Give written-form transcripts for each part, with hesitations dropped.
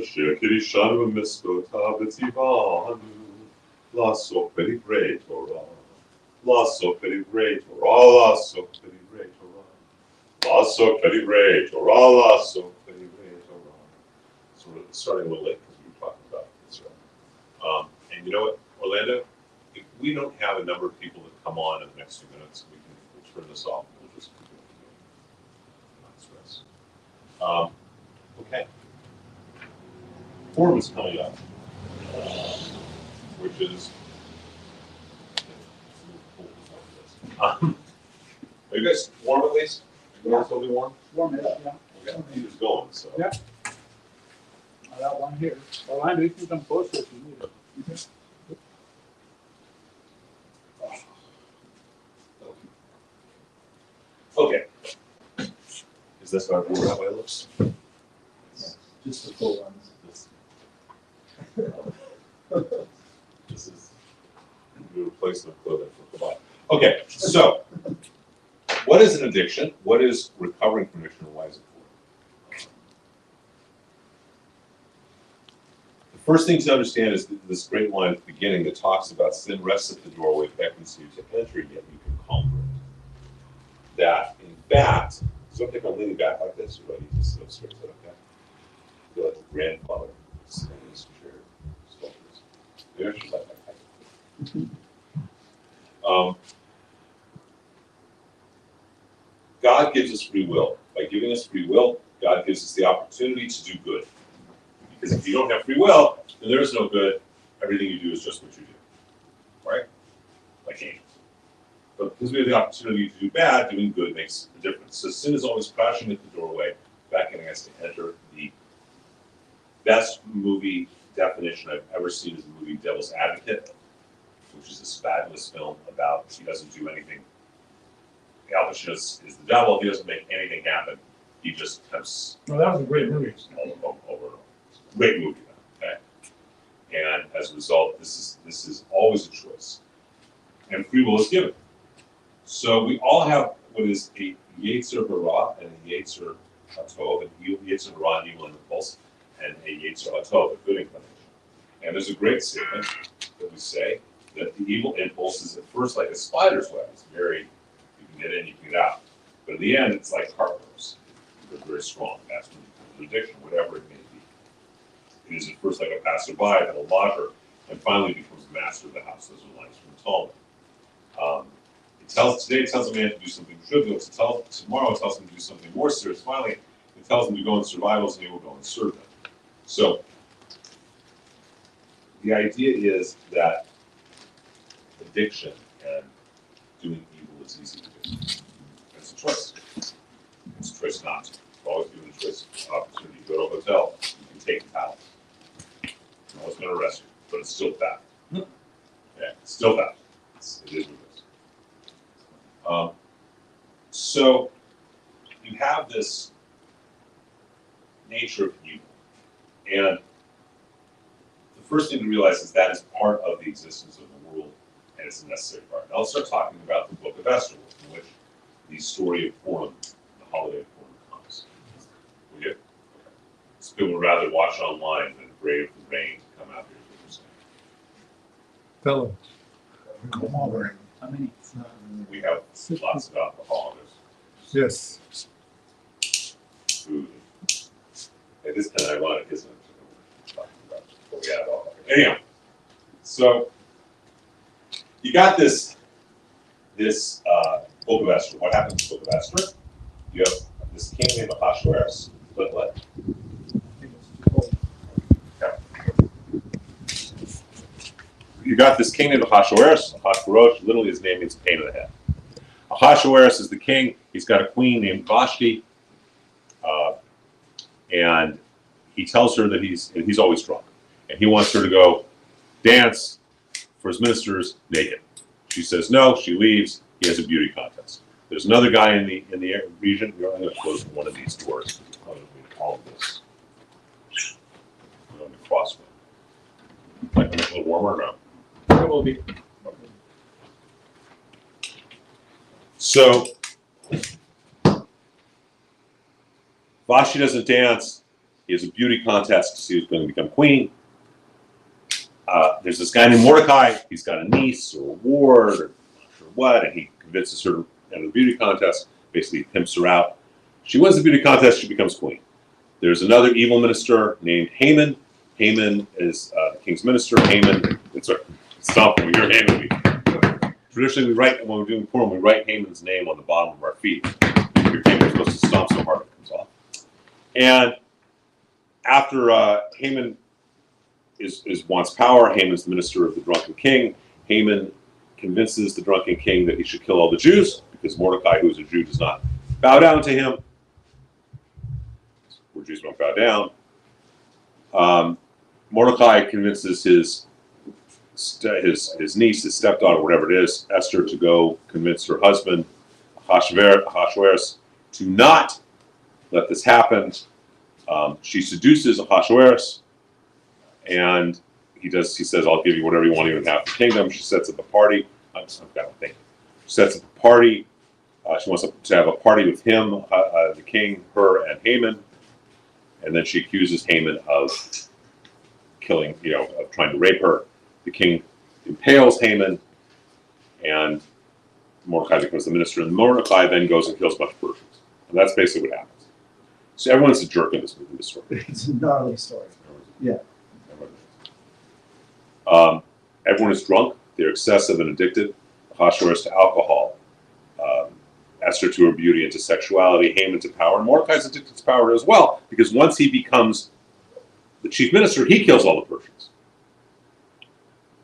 Shekirishanu miskota b'tivanu, lasok v'divrei Torah, lasok v'divrei Torah, lasok v'divrei Torah, lasok v'divrei Torah, lasok v'divrei Torah. So we're starting a little late because we were talking about this, right? And you know what, Orlando? If we don't have a number of people that come on in the next few minutes, we'll turn this off. We'll just not stress. Okay. Purim is coming up, which is. Are you guys warm at least? You guys still be warm? Warm it up, yeah. We got heaters going, so. Yeah. I got one here. Well, I you can come closer if you need it. Okay. Is this our board that way it looks? Just the full ones. This is the replacement clothing for Kabbalah. Okay, so what is an addiction? What is recovering from addiction, and why is it for? The first thing to understand is this great line at the beginning that talks about sin rests at the doorway, beckons you to enter, yet you can conquer it. That, in fact, so I think I'm leaning back like this, or do you just sit straight, okay? I feel like a grandfather sitting in this chair. Maybe I should let that happen. God gives us free will. By giving us free will, God gives us the opportunity to do good. Because if you don't have free will, then there is no good. Everything you do is just what you do. Right? Like angels. But because we have the opportunity to do bad, doing good makes a difference. So sin is always crashing at the doorway, beckoning us to enter. The best movie definition I've ever seen is the movie Devil's Advocate, which is this fabulous film about he doesn't do anything. Al Pacino is the devil. He doesn't make anything happen. He just comes. Well, that was a great movie. Over. Great movie, okay. And as a result, this is always a choice, and free will is given. So we all have what is a Yetzer Hara and a Yetzer Hatov, and Yetzer Hara, an evil impulse, and a Yetzer Hatov, a good inclination. And there's a great statement that we say that the evil impulse is at first like a spider's web. It's very, you can get in, you can get out. But in the end, it's like heartworms. They're very strong. That's when you addiction, whatever it may be. It is at first like a passerby, then a lodger, and finally becomes master of the house. Those are lines from Talmud. Today it tells a man to do something trivial. Tomorrow it tells him to do something more serious. Finally, it tells him to go in survivals, and he will go and serve them. So the idea is that addiction and doing evil is easy to do. It's a choice. It's a choice not to. You're always given a choice, opportunity to go to a hotel. You can take a towel. No one's going to arrest you, but it's still bad. Yeah, it's still bad. It is what it is. So you have this nature of evil, and the first thing to realize is that is part of the existence of the world, and it's a necessary part. Now let's start talking about the book of Esther, in which the story of Purim, the holiday of Purim, comes. Will you? Okay. So people would rather watch online than brave the rain to come out here. Is what you're saying. Fellow. Come over. How many? We have lots of alcohol. Yes. Food. It is kind of ironic, isn't it? Talking about what we have all. Anyhow, so you got this book of Esther. What happens in the book of Esther? You have this king named Ahasuerus. What? You got this king named Ahasuerus. Ahasuerus, literally his name means pain in the head. Ahasuerus is the king. He's got a queen named Vashti, and he tells her that he's always drunk, and he wants her to go dance for his ministers naked. She says no. She leaves. He has a beauty contest. There's another guy in the region. I'm going to close one of these doors. I'm going to read all of this. I'm going to cross one. Like a little warmer or no? It will be. So Vashti doesn't dance. He has a beauty contest to see who's going to become queen. There's this guy named Mordecai. He's got a niece or a ward or not sure what, and he convinces her to enter the beauty contest. Basically, pimps her out. She wins the beauty contest. She becomes queen. There's another evil minister named Haman. Haman is the king's minister. Haman. It's a stop when we hear Haman. Traditionally, when we're doing Purim, we write Haman's name on the bottom of our feet. Your finger is supposed to stomp so hard it comes off. And after Haman wants power, Haman's the minister of the drunken king. Haman convinces the drunken king that he should kill all the Jews because Mordecai, who is a Jew, does not bow down to him. Where Jews don't bow down. Mordecai convinces his niece, his stepdaughter, whatever it is, Esther, to go convince her husband, Ahasuerus, to not let this happen. She seduces Ahasuerus, and he says, I'll give you whatever you want, even half the kingdom. She sets up a party. She sets up a party. She wants to have a party with him, the king, her, and Haman. And then she accuses Haman of killing, of trying to rape her. The king impales Haman, and Mordecai becomes the minister. And Mordecai then goes and kills a bunch of Persians. And that's basically what happens. So everyone's a jerk in this story. It's a gnarly story. Yeah. Everyone is drunk. They're excessive and addicted. Ahasuerus to alcohol. Esther to her beauty and to sexuality. Haman to power. And Mordecai's addicted to power as well, because once he becomes the chief minister, he kills all the Persians.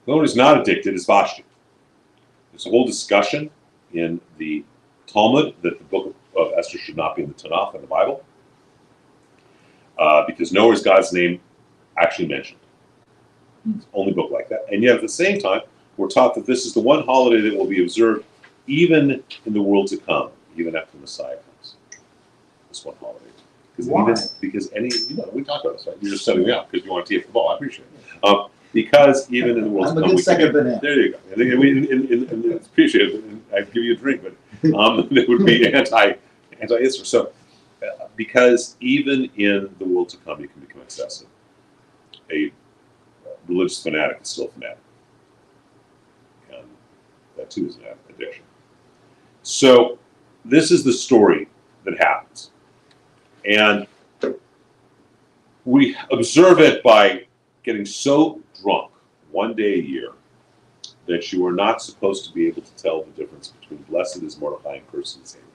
The one who's not addicted is Vashti. There's a whole discussion in the Talmud that the book of Esther should not be in the Tanakh in the Bible, because nowhere is God's name actually mentioned. It's the only book like that. And yet at the same time, we're taught that this is the one holiday that will be observed even in the world to come, even after the Messiah comes. This one holiday. Because we talked about this, right? You're just setting me up because you want to tee up the ball. I appreciate it. Because even in the world to come, there you go. And it's appreciated. I'd give you a drink, but it would be anti-Israel. So, because even in the world to come, you can become excessive. A religious fanatic is still a fanatic. And that too is an addiction. So this is the story that happens. And we observe it by getting so drunk one day a year that you are not supposed to be able to tell the difference between blessed is Mordecai and cursed is Haman,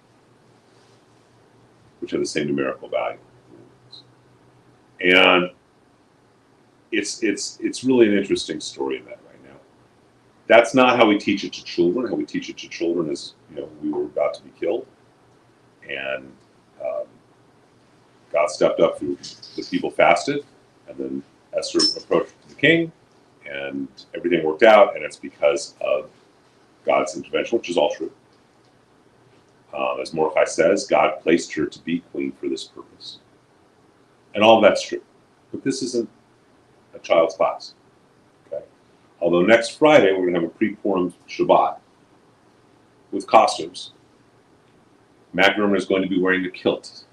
which have the same numerical value. And it's really an interesting story in that right now. That's not how we teach it to children. How we teach it to children is, we were about to be killed, and God stepped up through the people fasted, and then Esther approached the king, and everything worked out, and it's because of God's intervention, which is all true. As Mordecai says, God placed her to be queen for this purpose. And all of that's true. But this isn't a child's class. Okay? Although next Friday we're going to have a pre-Purim Shabbat with costumes. Matt Gurman is going to be wearing a kilt.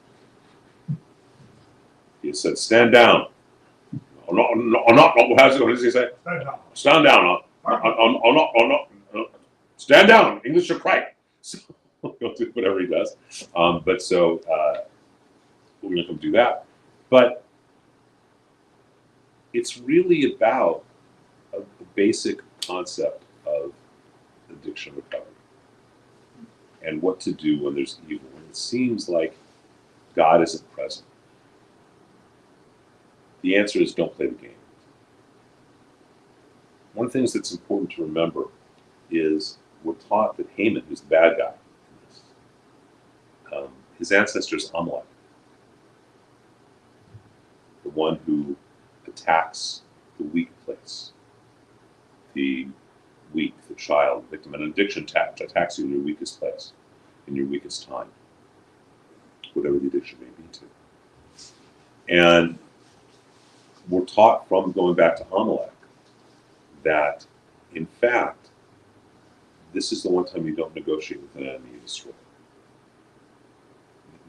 He said, stand down. What does he say? Stand down. Stand down. English or cry. So he'll do whatever he does. We're going to come do that. But it's really about the basic concept of addiction recovery and what to do when there's evil. When it seems like God isn't present. The answer is don't play the game. One of the things that's important to remember is we're taught that Haman, who's the bad guy, his ancestor is Amalek, the one who attacks the weak place, the weak, the child, the victim. An addiction attacks you in your weakest place, in your weakest time, whatever the addiction may be to. And we're taught from going back to Amalek that, in fact, this is the one time you don't negotiate with an enemy, you destroy.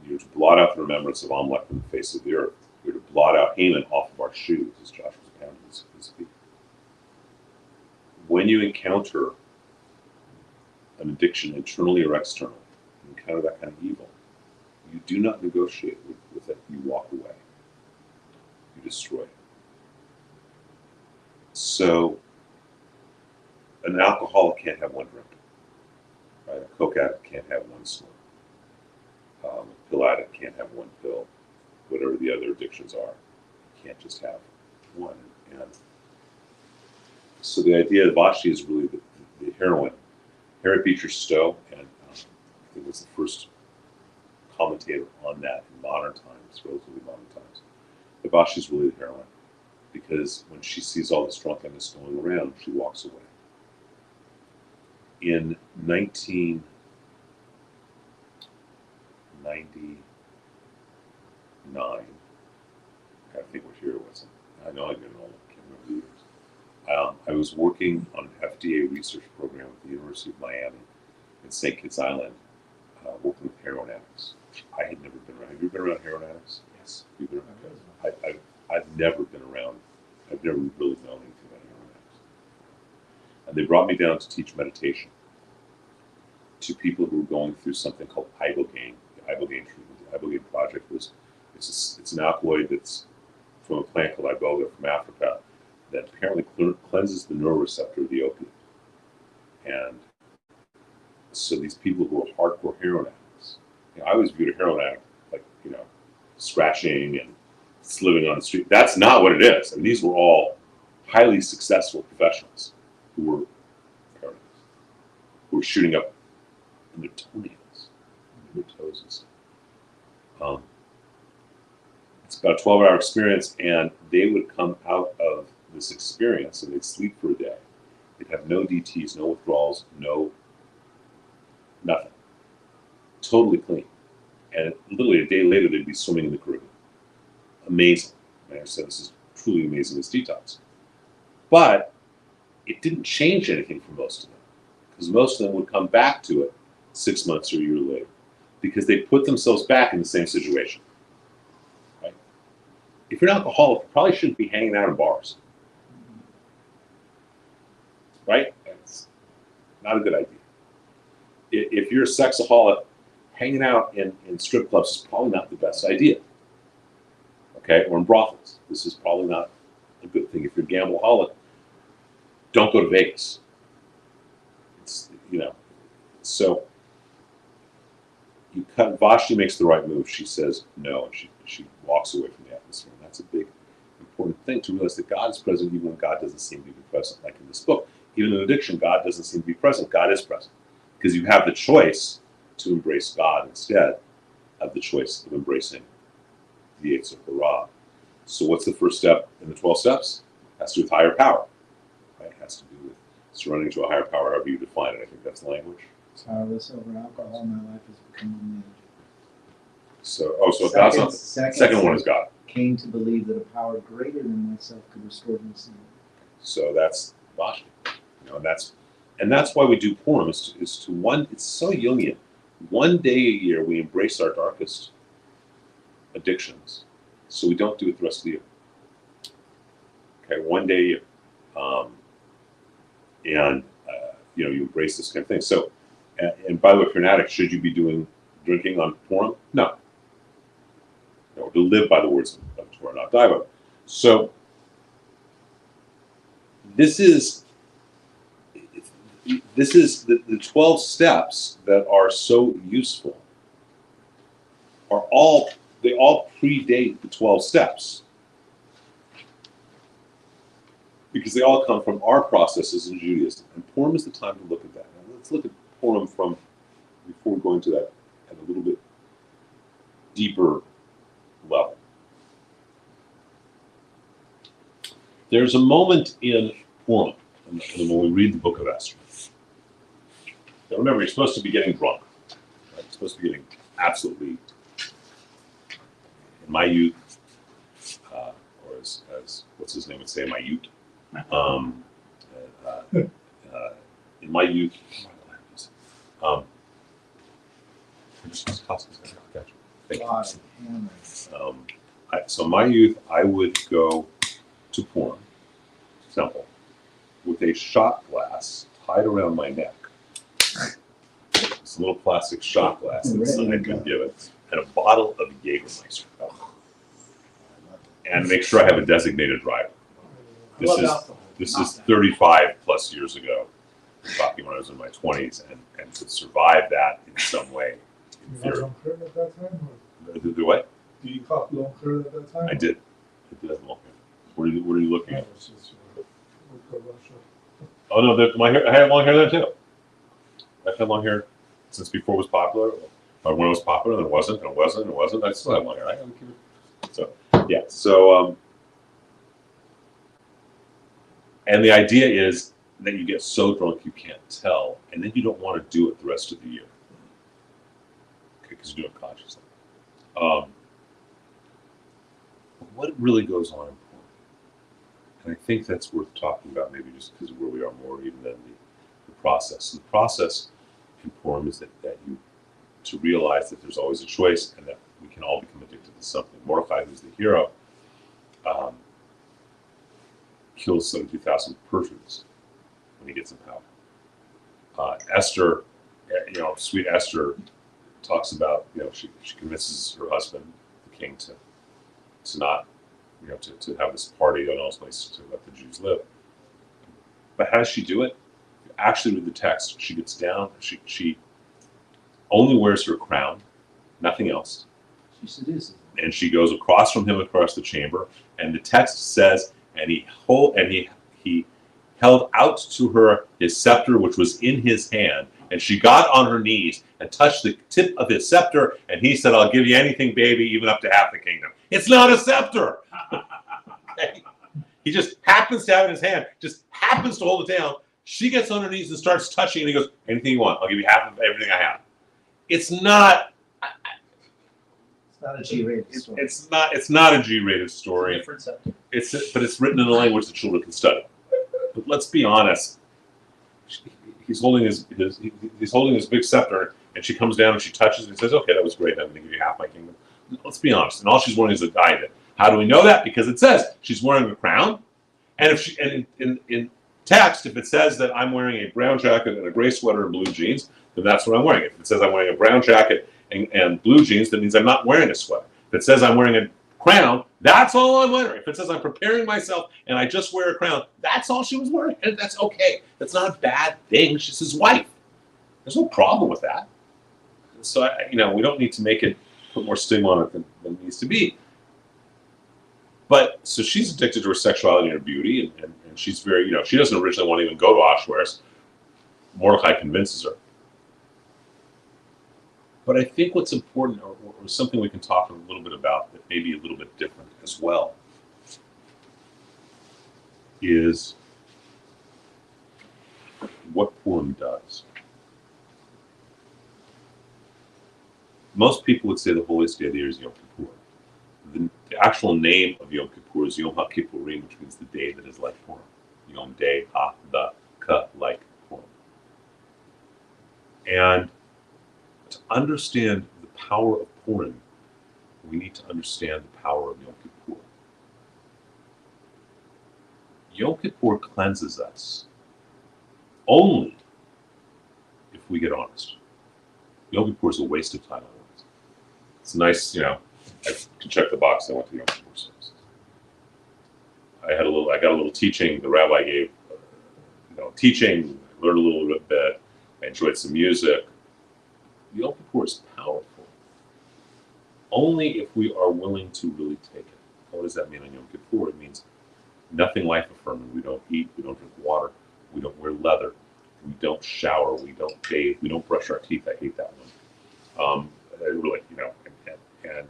You're to blot out the remembrance of Amalek from the face of the earth. You're to blot out Haman off of our shoes, as Josh was pounding his feet. When you encounter an addiction, internally or externally, you encounter that kind of evil, you do not negotiate with it. You walk away. You destroy it. So, an alcoholic can't have one drink. Right? A coke addict can't have one snort. A pill addict can't have one pill. Whatever the other addictions are, you can't just have one. And so the idea of Vashi is really the heroine. Harriet Beecher Stowe, and I think was the first commentator on that in modern times, relatively modern times. But Vashi is really the heroine, because when she sees all this drunkenness going around, she walks away. In 1999, I think what year it was. I know I've been old, I can't remember the years. I was working on an FDA research program at the University of Miami in St. Kitts Island, working with heroin addicts. I had never been around. Have you been around heroin addicts? Yes. You've been around. I've never been around. I've never really known anything about heroin addicts. And they brought me down to teach meditation to people who were going through something called ibogaine. The ibogaine treatment, the ibogaine project it's an alkaloid that's from a plant called iboga from Africa that apparently cleanses the neuroreceptor of the opiate. And so these people who are hardcore heroin addicts, I always viewed a heroin addict like, scratching and living on the street. That's not what it is. I mean, these were all highly successful professionals who were heroin addicts, who were shooting up in their toenails, in their toes and stuff. It's about a 12-hour experience, and they would come out of this experience and they'd sleep for a day. They'd have no DTs, no withdrawals, nothing. Totally clean. And literally a day later, they'd be swimming in the Caribbean. Amazing. And I said, this is truly amazing, this detox. But it didn't change anything for most of them, because most of them would come back to it 6 months or a year later, because they put themselves back in the same situation. Right? If you're an alcoholic, you probably shouldn't be hanging out in bars. Right? That's not a good idea. If you're a sexaholic, hanging out in strip clubs is probably not the best idea. Okay? Or in brothels. This is probably not a good thing. If you're a gambleaholic, don't go to Vegas. So Vashti makes the right move. She says no, and she walks away from the atmosphere. And that's a big, important thing to realize that God is present even when God doesn't seem to be present. Like in this book, even in addiction, God doesn't seem to be present. God is present. Because you have the choice to embrace God instead of the choice of embracing the Yetzer Hara. So what's the first step in the 12 steps? It has to do with higher power. Right? It has to do with surrendering to a higher power, however you define it. I think that's language. Powerless over alcohol, my life has become unmanageable. So God's not the second one is God. Came to believe that a power greater than myself could restore me. So that's Vashti. And that's why we do Purim is to one. It's so Jungian. One day a year we embrace our darkest addictions, so we don't do it the rest of the year. Okay, one day a year, you embrace this kind of thing. So, and by the way, if you're an addict, should you be drinking on Purim? No. To live by the words of Torah, not die by them. So, this is the 12 steps that are so useful. They all predate the 12 steps, because they all come from our processes in Judaism. And Purim is the time to look at that. Now, let's look at Purim before we go into that at a little bit deeper level. There's a moment in Purim, and when we read the book of Esther. Now remember, you're supposed to be getting drunk. Right? You're supposed to be getting absolutely, in my youth, or as what's his name would say, my youth. In my youth, So in my youth, I would go to Purim temple with a shot glass tied around my neck. This little plastic shot glass that I'd been given, and a bottle of Jägermeister. And make sure I have a designated driver. This is 35 plus years ago, talking when I was in my 20s, and to survive that in some way. You had long hair at that time? Or The what? did you have long hair at that time? I did have long hair. What are you looking Yeah, at? it's just, look at Russia. Oh no, my hair. I had long hair then too. I've had long hair since before it was popular. Or when it was popular, then it wasn't, and it wasn't, and it wasn't. I still have long hair. So yeah. So and the idea is that you get so drunk you can't tell, and then you don't want to do it the rest of the year because you do it consciously. What really goes on in Purim? And I think that's worth talking about, maybe just because of where we are more even than the process. So the process in Purim is that you to realize that there's always a choice and that we can all become addicted to something. Mordecai, who's the hero, kills 72,000 Persians when he gets in power. Esther, sweet Esther, talks about, she convinces her husband, the king, to not, to have this party and also to let the Jews live. But how does she do it? You actually read the text. She gets down. She only wears her crown, nothing else. She seduces him. And she goes across from him across the chamber. And the text says, and he held out to her his scepter, which was in his hand. And she got on her knees and touched the tip of his scepter. And he said, "I'll give you anything, baby, even up to half the kingdom." It's not a scepter. Okay? He just happens to have it in his hand, just happens to hold it down. She gets on her knees and starts touching it. And he goes, "Anything you want, I'll give you half of everything I have." It's not. It's not a G-rated story. It's not a G-rated story. Different subject. But it's written in a language that children can study. But let's be honest. He's holding his big scepter, and she comes down and she touches it and says, "Okay, that was great. I'm going to give you half my kingdom." Let's be honest. And all she's wearing is a diadem. How do we know that? Because it says she's wearing a crown. And in text, if it says that I'm wearing a brown jacket and a gray sweater and blue jeans, then that's what I'm wearing. If it says I'm wearing a brown jacket and blue jeans, that means I'm not wearing a sweater. If it says I'm wearing a crown, that's all I'm wearing. If it says I'm preparing myself and I just wear a crown, that's all she was wearing. And that's okay. That's not a bad thing. She's his wife. There's no problem with that. So, we don't need to put more stigma on it than it needs to be. But, so she's addicted to her sexuality and her beauty, and she's very, she doesn't originally want to even go to Auschwitz. Mordecai convinces her. But I think what's important, or something we can talk a little bit about that may be a little bit different as well, is what Purim does. Most people would say the holiest day of the year is Yom Kippur. The actual name of Yom Kippur is Yom HaKippurim, which means the day that is like Purim. Yom Day Ha the Ka like Purim. And to understand the power of Purim, we need to understand the power of Yom Kippur. Yom Kippur cleanses us only if we get honest. Yom Kippur is a waste of time. It's nice, I can check the box. I went to Yom Kippur services. I got a little teaching. The rabbi gave, teaching. Learned a little bit. I enjoyed some music. Yom Kippur is powerful. Only if we are willing to really take it. What does that mean on Yom Kippur? It means nothing life-affirming. We don't eat. We don't drink water. We don't wear leather. We don't shower. We don't bathe. We don't brush our teeth. I hate that one. Really, and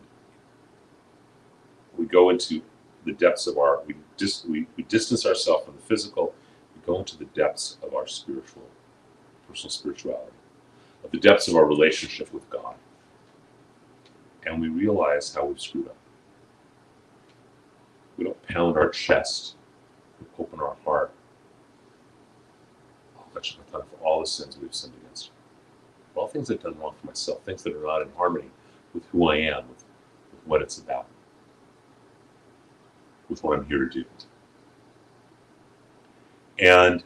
we go into the depths of we distance ourselves from the physical. We go into the depths of our personal spirituality, of the depths of our relationship with God, and we realize how we've screwed up. We don't pound our chest. We open our heart. For all the sins we've sinned against. For all things I've done wrong for myself, things that are not in harmony with who I am, with what it's about. with what I'm here to do. And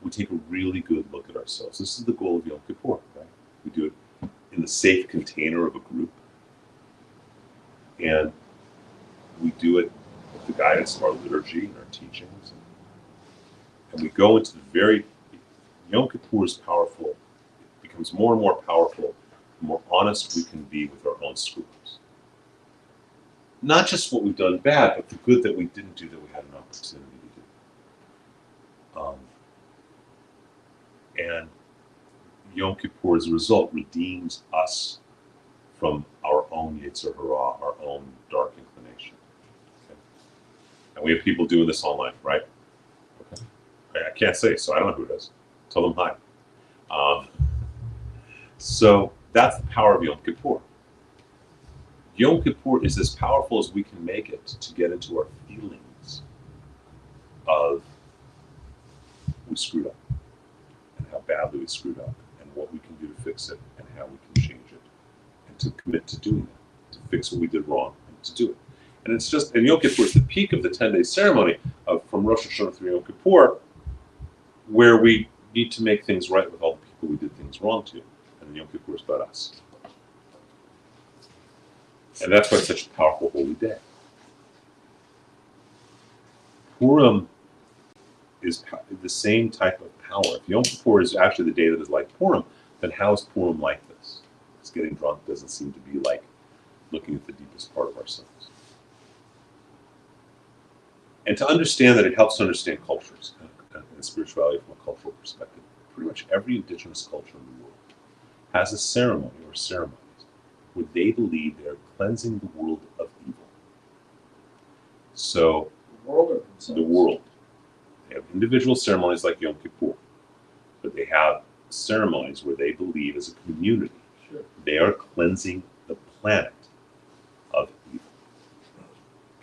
we take a really good look at ourselves. This is the goal of Yom Kippur, right? We do it in the safe container of a group. And we do it with the guidance of our liturgy and our teachings. And we go into Yom Kippur is powerful. It becomes more and more powerful the more honest we can be with our own scruples. Not just what we've done bad, but the good that we didn't do that we had an opportunity to do. And Yom Kippur, as a result, redeems us from our own Yetzer Hara, our own dark inclination. Okay? And we have people doing this online, right? Okay. I can't say, so I don't know who it is. Tell them hi. So that's the power of Yom Kippur. Yom Kippur is as powerful as we can make it to get into our feelings of we screwed up and how badly we screwed up and what we can do to fix it and how we can change it and to commit to doing that, to fix what we did wrong and to do it. And Yom Kippur is the peak of the 10-day ceremony from Rosh Hashanah through Yom Kippur, where we need to make things right with all the people we did things wrong to. And then Yom Kippur is about us. And that's why it's such a powerful holy day. Purim is the same type of power. If Yom Kippur is actually the day that is like Purim, then how is Purim like this? Because getting drunk doesn't seem to be like looking at the deepest part of ourselves. And to understand that, it helps to understand cultures and spirituality from a cultural perspective. Pretty much every indigenous culture in the world has a ceremony or ceremonies where they believe they're cleansing the world of evil. So, The world or themselves? the world. They have individual ceremonies like Yom Kippur, but they have ceremonies where they believe as a community Sure. they are cleansing the planet of evil.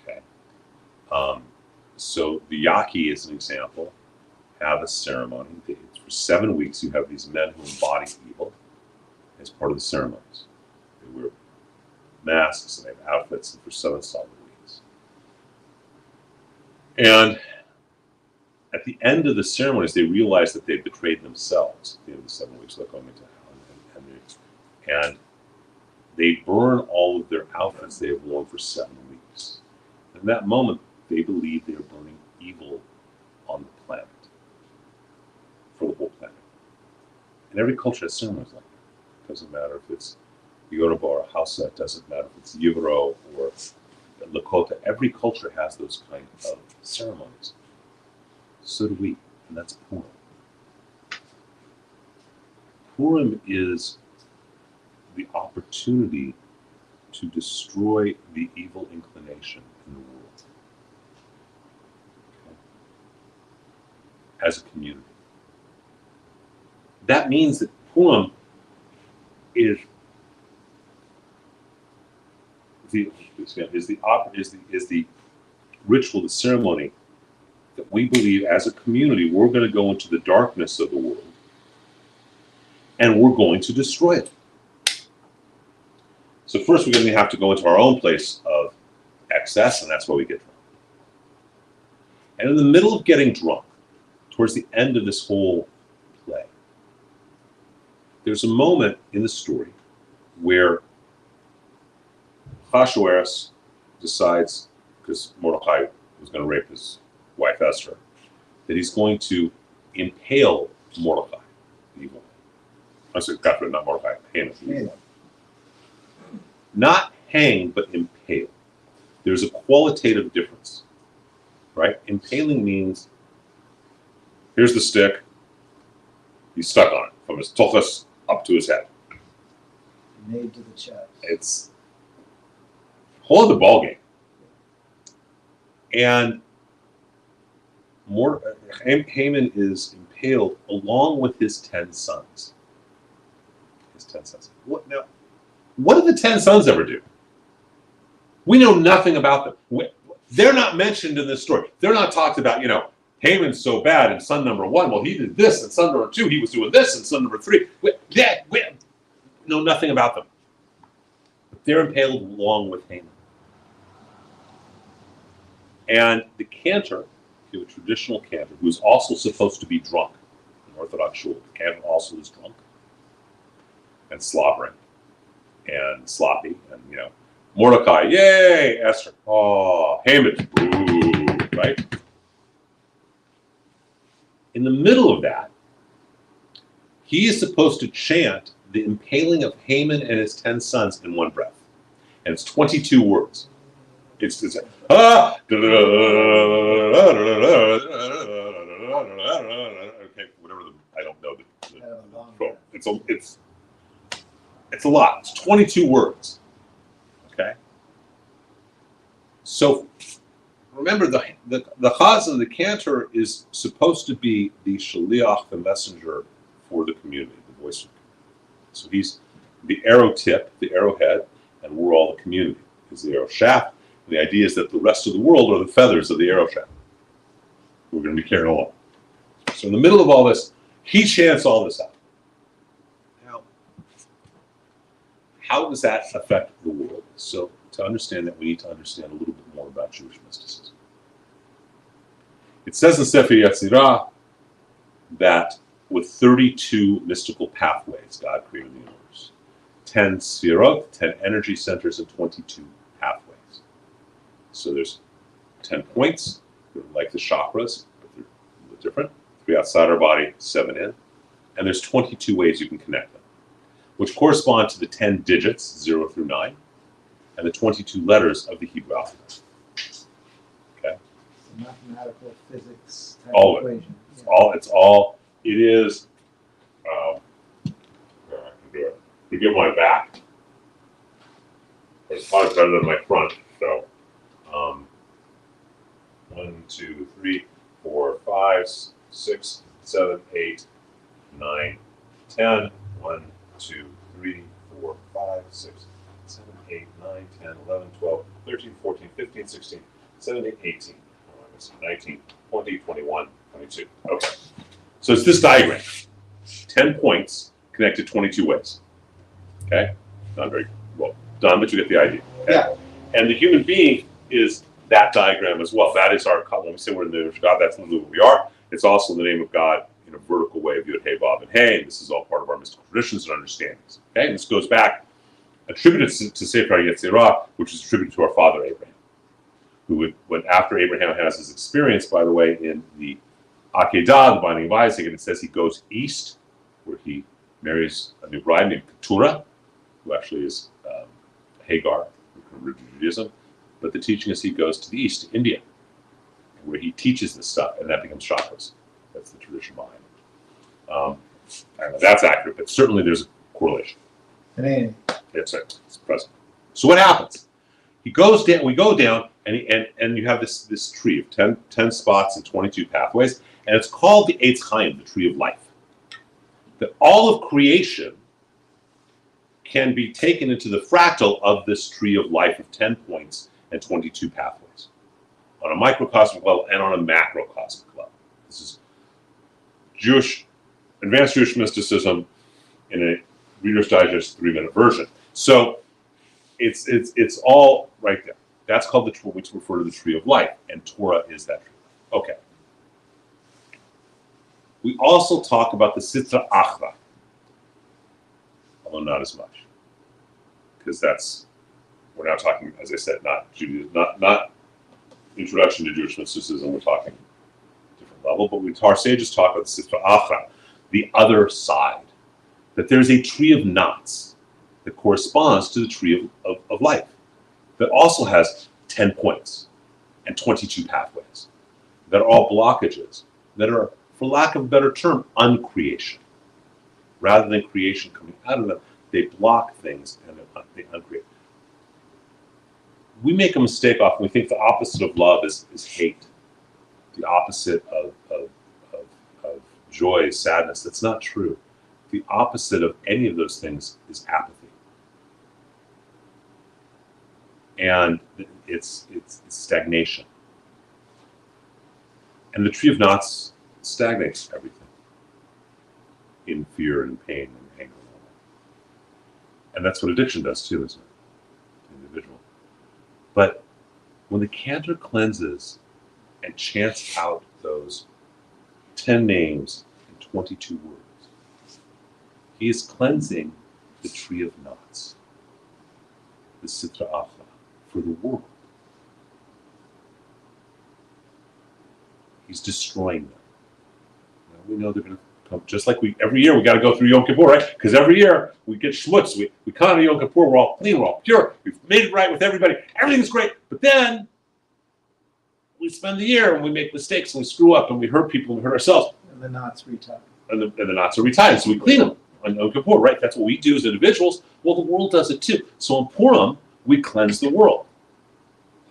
Okay. So the Yaqui, as an example, have a ceremony. For 7 weeks, you have these men who embody evil as part of the ceremonies. They wear masks and they have outfits, and for 7 solid weeks. And at the end of the ceremonies, they realize that they've betrayed themselves. At the end of the 7 weeks, they're going into hell, and they burn all of their outfits they have worn for 7 weeks. In that moment, they believe they are burning evil on the planet, for the whole planet. And every culture has ceremonies like that. It doesn't matter if it's Yoruba or Hausa, it doesn't matter if it's Yibro or Lakota. Every culture has those kind of ceremonies. So do we, and that's Purim. Purim is the opportunity to destroy the evil inclination in the world. Okay? As a community. That means that Purim is the ritual, the ceremony that we believe as a community we're going to go into the darkness of the world and we're going to destroy it. So first we're going to have to go into our own place of excess, and that's why we get drunk. And in the middle of getting drunk, towards the end of this whole play, there's a moment in the story where Ahasuerus decides, because Mordecai was going to rape his wife Esther, that he's going to impale Mordecai, the evil man. I said, not Mordecai, Haman, the evil man. Not hang, but impale. There's a qualitative difference, right? Impaling means, here's the stick, he's stuck on it, from his tuchus up to his head. Made to the chest. It's a whole other ballgame. And Haman is impaled along with his 10 sons. What did the 10 sons ever do? We know nothing about them. They're not mentioned in this story. They're not talked about, Haman's so bad, and son number 1, well, he did this, and son number 2, he was doing this, and son number 3. We know nothing about them. But they're impaled along with Haman. And the cantor, a traditional cantor, who is also supposed to be drunk, in Orthodox shul, the cantor also is drunk and slobbering and sloppy, and Mordecai, yay, Esther, oh, Haman, boo, right? In the middle of that, he is supposed to chant the impaling of Haman and his 10 sons in one breath. And it's 22 words. It's okay, whatever I don't know it's a lot. It's 22 words. Okay? So remember, the chaz of the cantor is supposed to be the shaliach, the messenger for the community, the voice of the community. So he's the arrow tip, the arrowhead, and we're all the community. He's the arrow shaft. And the idea is that the rest of the world are the feathers of the arrow shaft. We're going to be carried along. So in the middle of all this, he chants all this out. Now, how does that affect the world? So to understand that, we need to understand a little bit more about Jewish mysticism. It says in Sefer Yetzirah that with 32 mystical pathways, God created the universe. 10 sfirot, 10 energy centers, and 22 pathways. So there's 10 points, they're like the chakras, but they're a little different. 3 outside our body, 7 in. And there's 22 ways you can connect them, which correspond to the 10 digits, 0 through 9, and the 22 letters of the Hebrew alphabet. Okay? It's a mathematical physics type All of it. equation. It is, I can do it. To get my back, it's probably better than my front, so 1, 2, 3, 4, 5, 6, 7, 8, 9, 10. 1, 2, 3, 4, 5, 6, 7, 8, 9, 10, 11, 12, 13, 14, 15, 16, 17, 18, 19, 20, 21, 22. Okay. So it's this diagram. 10 points connected 22 ways. Okay? Not very well done, but you get the idea. Okay? Yeah. And the human being is that diagram as well. That is our, when we say we're in the image of God, that's literally what we are. It's also the name of God in a vertical way of Yud, Hey, Vav, and Hey. And this is all part of our mystical traditions and understandings. Okay? And this goes back, attributed to Sefer Yetzirah, which is attributed to our father Abraham, who would, when after Abraham has his experience, by the way, in the Akedah, the binding of Isaac, and it says he goes east, where he marries a new bride named Keturah, who actually is Hagar, who converted to Judaism. But the teaching is he goes to the east, to India, where he teaches this stuff, and that becomes chakras. That's the tradition behind it. I don't know if that's accurate, but certainly there's a correlation. It's present. So what happens? He goes down. We go down, and you have this tree of 10 spots and 22 pathways, and it's called the Eitz Chaim, the tree of life. That all of creation can be taken into the fractal of this tree of life of 10 points and 22 pathways, on a microcosmic level and on a macrocosmic level. This is advanced Jewish mysticism in a Reader's Digest 3-minute version. So it's all right there. That's called what we refer to the tree of life, and Torah is that tree. Okay. We also talk about the Sitra Achra, although not as much, because we're now talking, as I said, not Judaism, not introduction to Jewish mysticism. We're talking different level, but our sages talk about the Sitra Achra, the other side, that there's a tree of knots that corresponds to the tree of life, that also has 10 points and 22 pathways, that are all blockages, that are, for lack of a better term, uncreation. Rather than creation coming out of them, they block things and they uncreate. We make a mistake often. We think the opposite of love is hate. The opposite of joy is sadness. That's not true. The opposite of any of those things is apathy. And it's stagnation. And the tree of knots stagnates everything in fear and pain and anger. And that's what addiction does too, isn't it? The individual. But when the cantor cleanses and chants out those 10 names in 22 words. He is cleansing the tree of knots, the Sitra Achra, for the world. He's destroying them. Now we know they're going to come, just like every year we got to go through Yom Kippur, right? Because every year we get schmutz. We come out of Yom Kippur, we're all clean, we're all pure, we've made it right with everybody, everything's great. But then we spend the year and we make mistakes and we screw up and we hurt people and we hurt ourselves. And the knots retie. And the knots are retied, so we clean them on Yom Kippur, right? That's what we do as individuals. Well, the world does it too. So in Purim, we cleanse the world.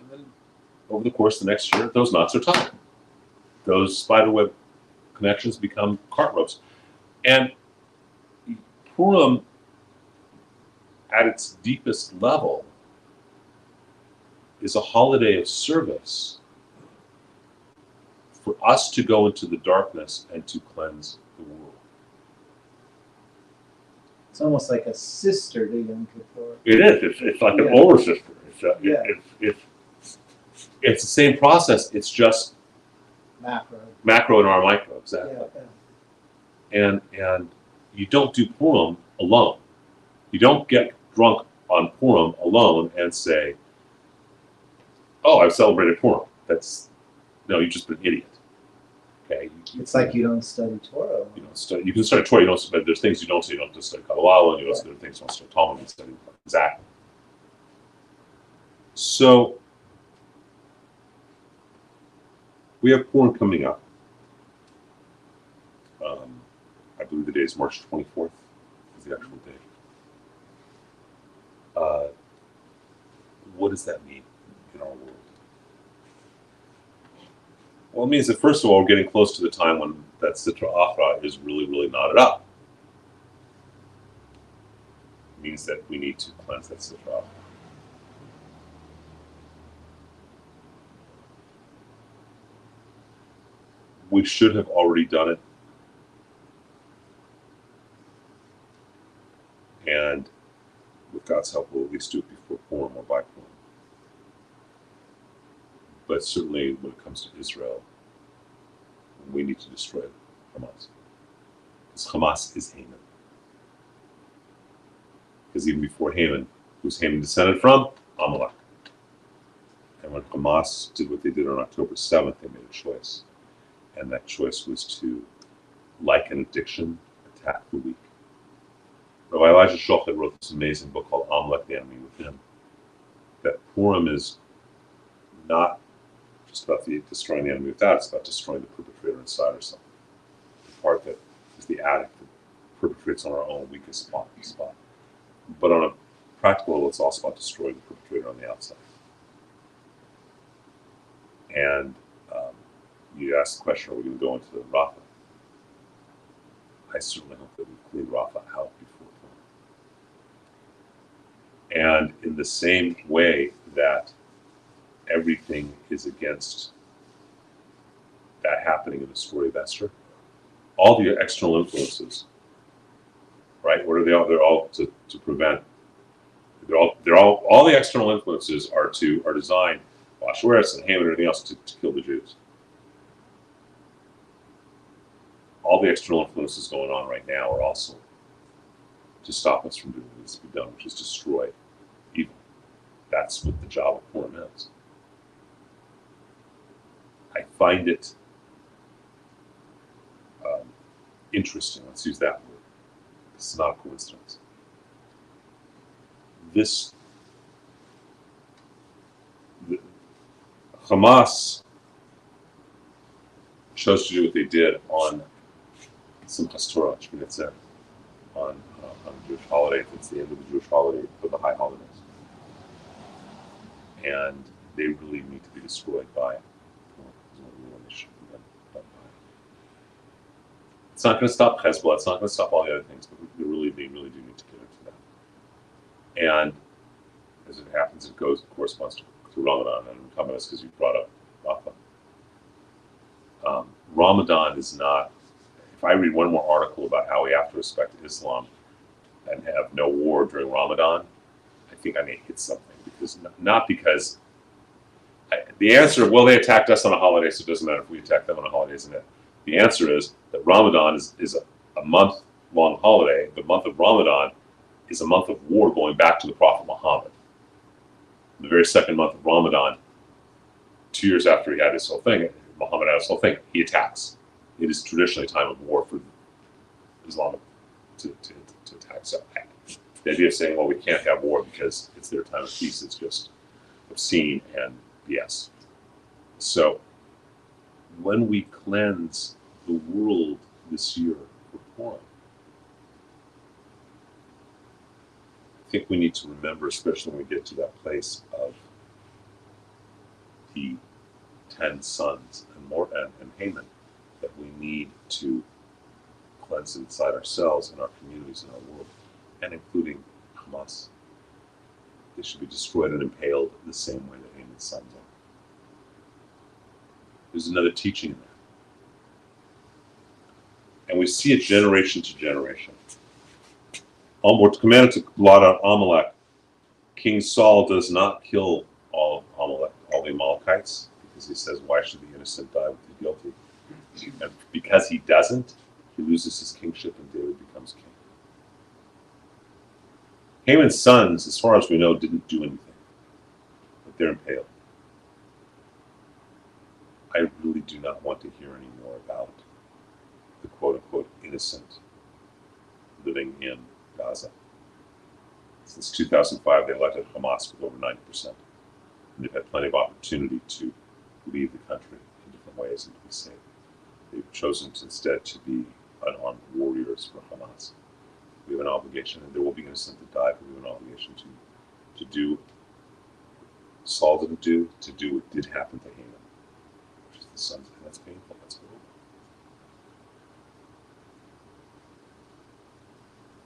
And then over the course of the next year, those knots are tied. Those spiderweb connections become cart ropes. And Purim, at its deepest level, is a holiday of service for us to go into the darkness and to cleanse the world. It's almost like a sister to Yom Kippur. It is. It's like an Yeah. older sister. Yeah. It's the same process. It's just Macro. macro and our micro, exactly. Yeah. And you don't do Purim alone. You don't get drunk on Purim alone and say, "Oh, I've celebrated Purim." No, you've just been an idiot. Okay. It's like you don't study Torah. You don't study. You can study Torah. You don't. But there's things you don't study. You don't just study Kabbalah, and you don't study things. You don't study Talmud. You study exactly. So we have Purim coming up. I believe the day is March 24th. Is the actual day. What does that mean in our world? Well, it means that first of all, we're getting close to the time when that Sitra Achra is really, really knotted up. It means that we need to cleanse that Sitra Achra. We should have already done it. And with God's help, we'll at least do it before Purim or by Purim. But certainly when it comes to Israel, we need to destroy Hamas. Because Hamas is Haman. Because even before Haman, who's Haman descended from? Amalek. And when Hamas did what they did on October 7th, they made a choice. And that choice was to, like an addiction, attack the weak. Rabbi Elijah Shochet wrote this amazing book called Amalek, the Enemy Within. That Purim is not just about destroying the enemy without, it's about destroying the perpetrator inside ourselves. The part that is the addict that perpetrates on our own weakest spot. But on a practical level, it's also about destroying the perpetrator on the outside. And you asked the question, are we going to go into the Rafa? I certainly hope that we clean Rafa out before Purim. And in the same way that everything is against that happening in the story of Esther, all the external influences, right? What are they all? They're all to prevent. All the external influences are designed, Ahasuerus and Haman and everything else, to kill the Jews. All the external influences going on right now are also to stop us from doing what needs to be done, which is destroy evil. That's what the job of Purim is. I find it interesting, let's use that word. It's not a coincidence. Hamas chose to do what they did on Simchas Torah, on a Jewish holiday. It's the end of the Jewish holiday for the high holidays. And they really need to be destroyed by It's not going to stop Hezbollah. It's not going to stop all the other things, but they really do need to get into that. And as it happens, it corresponds to Ramadan. And I'm talking about this because you brought up Rafa. Ramadan is not. If I read one more article about how we have to respect Islam and have no war during Ramadan, I think I may hit something, because not because The answer, well, they attacked us on a holiday, so it doesn't matter if we attack them on a holiday, isn't it? The answer is that Ramadan is a month-long holiday. The month of Ramadan is a month of war going back to the Prophet Muhammad. The very second month of Ramadan, 2 years after he had his whole thing, Muhammad had his whole thing, he attacks. It is traditionally a time of war for Islam to attack. So the idea of saying, well, we can't have war because it's their time of peace, it's just obscene and BS. So when we cleanse the world this year for Purim, I think we need to remember, especially when we get to that place of the 10 sons and Haman, that we need to cleanse inside ourselves and our communities and our world, and including Hamas. They should be destroyed and impaled the same way that Haman's sons are. There's another teaching in there. And we see it generation to generation. We're commanded to blot out Amalek. King Saul does not kill all the Amalekites, because he says, why should the innocent die with the guilty? And because he doesn't, he loses his kingship and David becomes king. Haman's sons, as far as we know, didn't do anything, but they're impaled. I really do not want to hear any more about the quote-unquote innocent living in Gaza. Since 2005, they elected Hamas with over 90%. And they've had plenty of opportunity to leave the country in different ways and to be safe. They've chosen instead to be unarmed warriors for Hamas. We have an obligation, and there will be innocent that die, but we have an obligation to do what Saul didn't do, to do what did happen to Haman, which is the sons, and that's painful, that's horrible.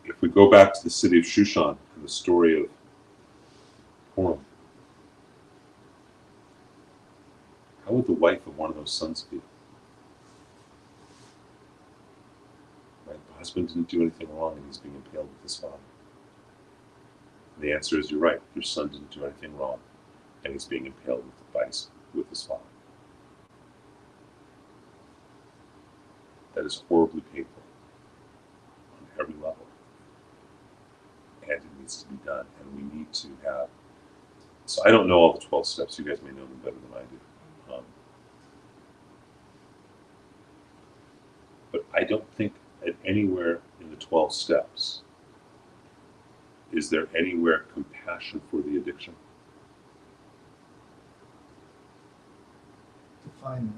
If we go back to the city of Shushan and the story of Purim, how would the wife of one of those sons feel? Right? The husband didn't do anything wrong and he's being impaled with his father. And the answer is, you're right, your son didn't do anything wrong and he's being impaled with his father. That is horribly painful on every level. And it needs to be done, and we need to have. So I don't know all the 12 steps. You guys may know them better than I do. But I don't think that anywhere in the 12 steps is there anywhere compassion for the addiction. Define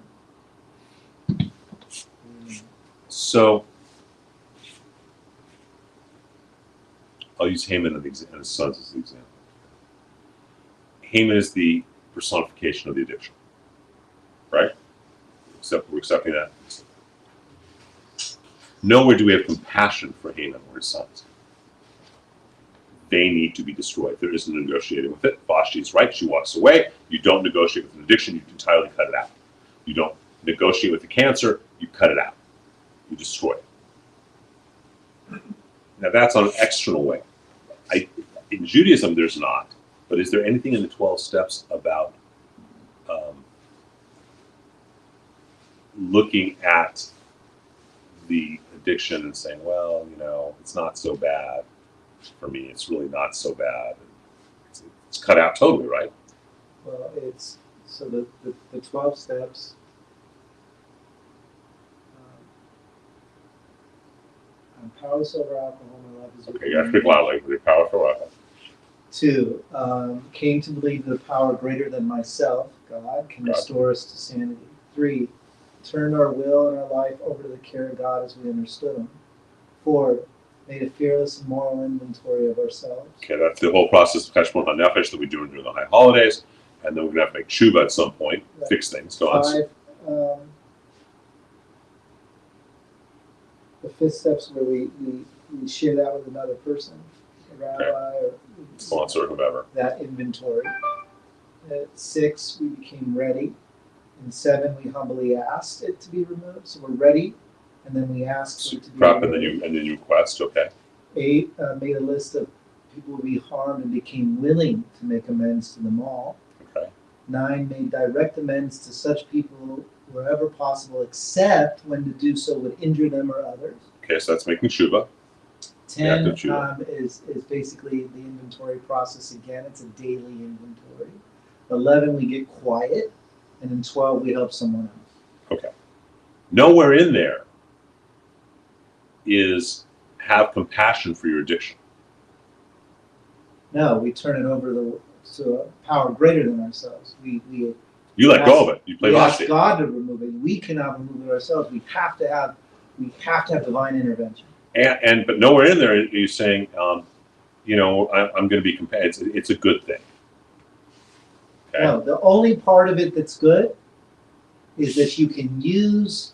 that. So I'll use Haman and his sons as the example. Haman is the personification of the addiction, right? We're accepting that. Nowhere do we have compassion for Haman or his sons. They need to be destroyed. There isn't negotiating with it. Vashti is right. She walks away. You don't negotiate with an addiction. You entirely cut it out. You don't negotiate with the cancer. You cut it out. You destroy it. Now that's on an external way. In Judaism, there's not. But is there anything in the 12 steps about looking at the addiction and saying, well, it's not so bad for me. It's really not so bad. It's cut out totally, right? Well, it's so the 12 steps. I'm powerless over alcohol. My life is Okay, you gotta speak loudly. You're powerful. 2. Came to believe that a power greater than myself, God, can restore us to sanity. 3. Turned our will and our life over to the care of God as we understood Him. 4. Made a fearless and moral inventory of ourselves. Okay, that's the whole process of Cheshbon HaNefesh that we do during the high holidays, and then we're gonna have to make tshuva at some point, fix things. Go on. 5. The 5th step's where we share that with another person, a rabbi, or Sponsor, whomever. that inventory. At 6, we became ready. And 7, we humbly asked it to be removed. So we're ready, and then we asked for it to be Prep, removed. and then you request. Okay. 8, made a list of people who would be harmed and became willing to make amends to them all. Okay. 9, made direct amends to such people wherever possible, except when to do so would injure them or others. Okay, so that's making tshuva. 10 Yeah, tshuva. is basically the inventory process again. It's a daily inventory. 11, we get quiet. And in 12, we help someone else. Okay. Nowhere in there is have compassion for your addiction. No, we turn it over to a power greater than ourselves. You let go of it. You play we ask hostage. God to remove it. We cannot remove it ourselves. We have to have divine intervention. But nowhere in there are you saying, I'm going to be compassionate. It's a good thing. Okay? No, the only part of it that's good is that you can use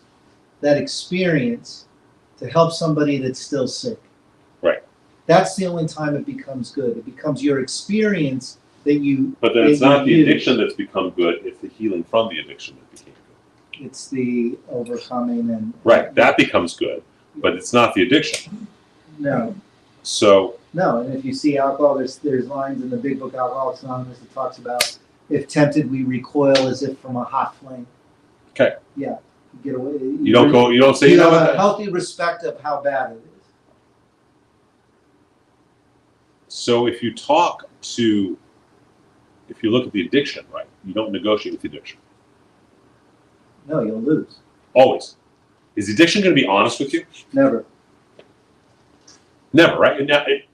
that experience to help somebody that's still sick. Right. That's the only time it becomes good. It becomes your experience that you. But then it's not the addiction that's become good, it's the healing from the addiction that became good. It's the overcoming and. Right, that becomes good, but it's not the addiction. No. So. No, and if you see alcohol, there's lines in the big book Alcoholics Anonymous that talks about, if tempted, we recoil as if from a hot flame. Okay. Yeah, you get away. You don't say, you have a healthy respect of how bad it is. So if you look at the addiction, right, you don't negotiate with the addiction. No, you'll lose. Always. Is the addiction going to be honest with you? Never. Never, right?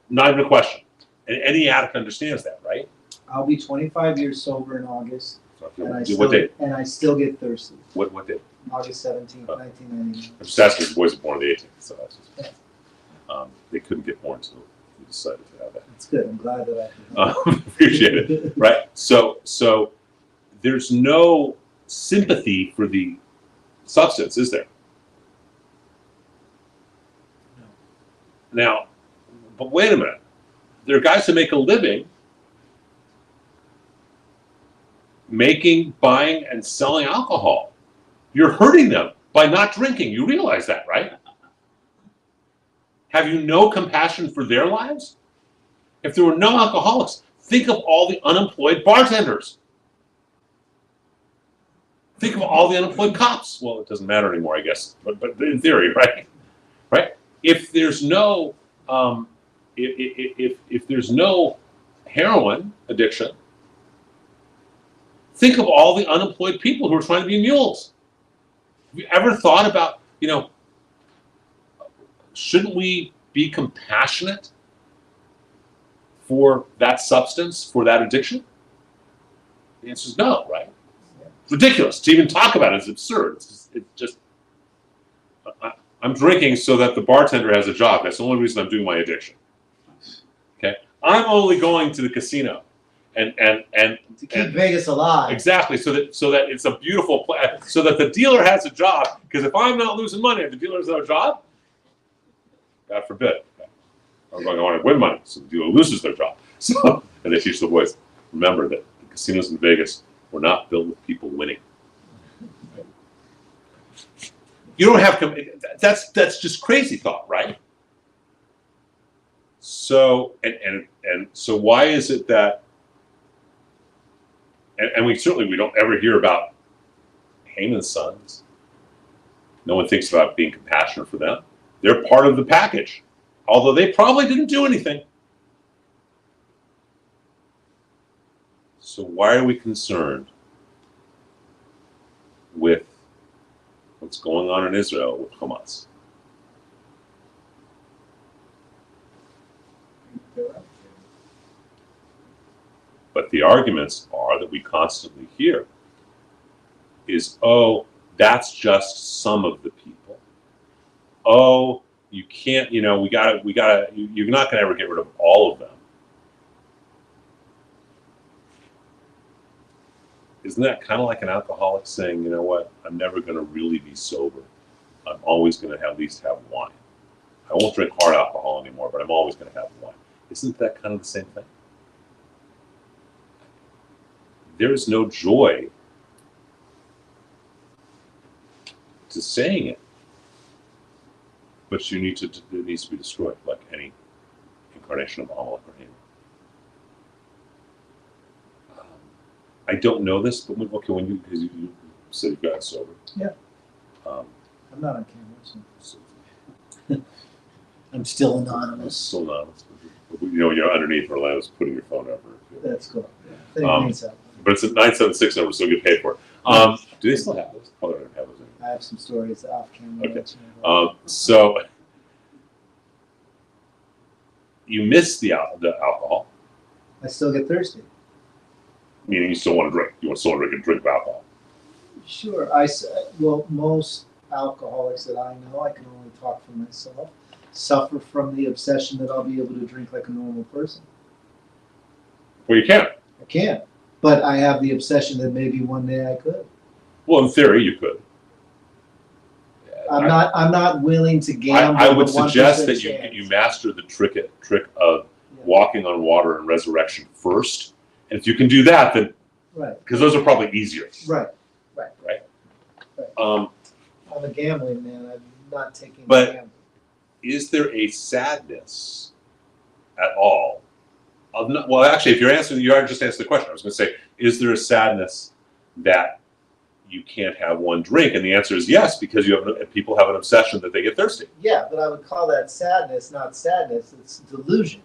Not even a question. And any addict understands that, right? I'll be 25 years sober in August, and I still get thirsty. What day? August 17th, 1999. I'm just asking if the boys are born on the 18th, so that's just, they couldn't get born until we decided to have that. That's good. I'm glad that I appreciate it. Right? So there's no sympathy for the substance, is there? No. Now, but wait a minute. There are guys who make a living buying, and selling alcohol. You're hurting them by not drinking. You realize that, right? Have you no compassion for their lives? If there were no alcoholics, think of all the unemployed bartenders. Think of all the unemployed cops. Well, it doesn't matter anymore, I guess, but in theory, right? Right? If there's no if there's no heroin addiction, think of all the unemployed people who are trying to be mules. Have you ever thought about, shouldn't we be compassionate for that substance, for that addiction? The answer is no, right? It's ridiculous. To even talk about it is absurd. It's just I'm drinking so that the bartender has a job. That's the only reason I'm doing my addiction. Okay? I'm only going to the casino and to keep Vegas alive. Exactly, so that it's a beautiful place, so that the dealer has a job. Because if I'm not losing money, if the dealer has no job, God forbid, I want to win money, so the dealer loses their job. So, and they teach the boys, remember that the casinos in Vegas were not built with people winning. You don't have that's just crazy thought, right? So and so why is it that? And we don't ever hear about Haman's sons. No one thinks about being compassionate for them. They're part of the package, although they probably didn't do anything. So why are we concerned with what's going on in Israel with Hamas? But the arguments are that we constantly hear is, oh, that's just some of the people. Oh, you can't, you're not going to ever get rid of all of them. Isn't that kind of like an alcoholic saying, you know what, I'm never going to really be sober. I'm always going to at least have wine. I won't drink hard alcohol anymore, but I'm always going to have wine. Isn't that kind of the same thing? There's no joy to saying it, but it needs to be destroyed, like any incarnation of Amalek or Haman. I don't know this, but when you, because you said you got sober. Yeah. Um, I'm not on camera, so so I'm still it's anonymous. still anonymous. But, you're underneath Orlando's putting your phone up. That's cool. Yeah. Thank you. But it's a 976 number, so you'll get paid for it. Do they still have those? Probably don't have those anymore. I have some stories off camera. Okay. Let you know about. So you miss the alcohol, I still get thirsty. meaning you still want to drink. You want still want to drink of alcohol. Sure. Well, most alcoholics that I know, I can only talk for myself, suffer from the obsession that I'll be able to drink like a normal person. Well, you can't. I can't. But I have the obsession that maybe one day I could. Well, in theory, you could. I'm not willing to gamble. I would with 1% suggest that chance. you master the trick of walking on water and resurrection first. And if you can do that, then Right. because those are probably easier. Right. Um, I'm a gambling man. I'm not taking But- the gamble. is there a sadness at all? Well, actually, if you're answering, you already just answered the question. I was going to say, is there a sadness that you can't have one drink? And the answer is yes, because people have an obsession that they get thirsty. Yeah, but I would call that sadness, not sadness. It's delusion.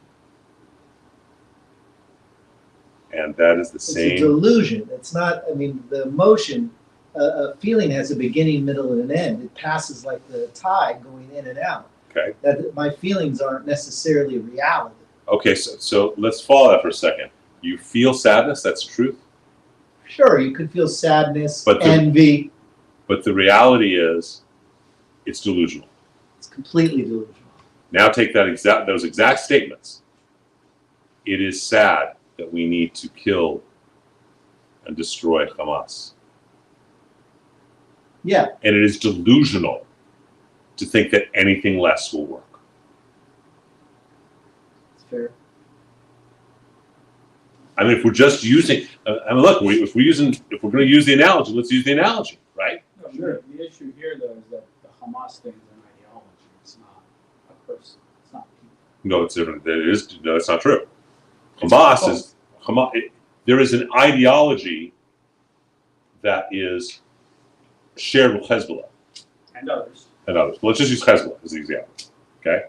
And that is the It's a same. delusion. It's not, I mean, the emotion, a feeling has a beginning, middle, and an end. It passes like the tide going in and out. Okay. That my feelings aren't necessarily reality. Okay, so let's follow that for a second. You feel sadness, that's truth. Sure, you could feel sadness, But the- envy. But the reality is, it's delusional. It's completely delusional. Now take those exact statements. It is sad that we need to kill and destroy Hamas. Yeah, And it is delusional to think that anything less will work. it's fair. I mean, if we're just using, look, if we're going to use the analogy, let's use the analogy, right? No, sure. The issue here, though, is that the Hamas thing is an ideology. It's not a person. It's not people. No, it's different. No, it's not true. Hamas. There is an ideology that is shared with Hezbollah And others. and others. Let's just use Hezbollah as the example, okay?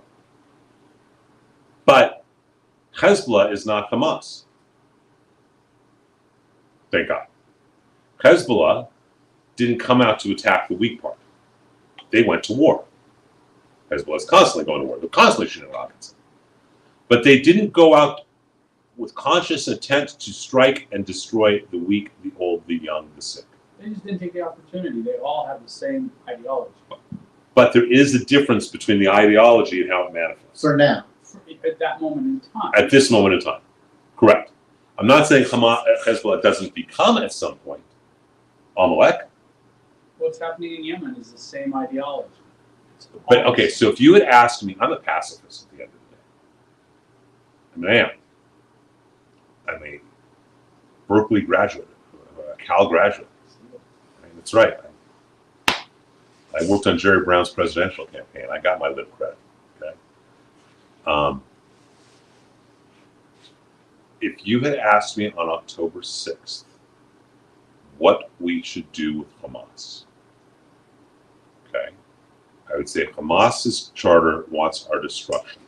But Hezbollah is not Hamas. Thank God. Hezbollah didn't come out to attack the weak part. They went to war. Hezbollah is constantly going to war. They're constantly shooting rockets. But they didn't go out with conscious intent to strike and destroy the weak, the old, the young, the sick. They just didn't take the opportunity. They all have the same ideology. But there is a difference between the ideology and how it manifests. For now. At that moment in time. At this moment in time. Correct. I'm not saying Hezbollah doesn't become at some point Amalek. What's happening in Yemen is the same ideology. But okay, so if you had asked me, I'm a pacifist at the end of the day. I mean, I am. I'm a Berkeley graduate, a Cal graduate. I mean, that's right. I worked on Jerry Brown's presidential campaign. I got my lib credit. Okay. If you had asked me on October 6th what we should do with Hamas, okay, I would say Hamas's charter wants our destruction.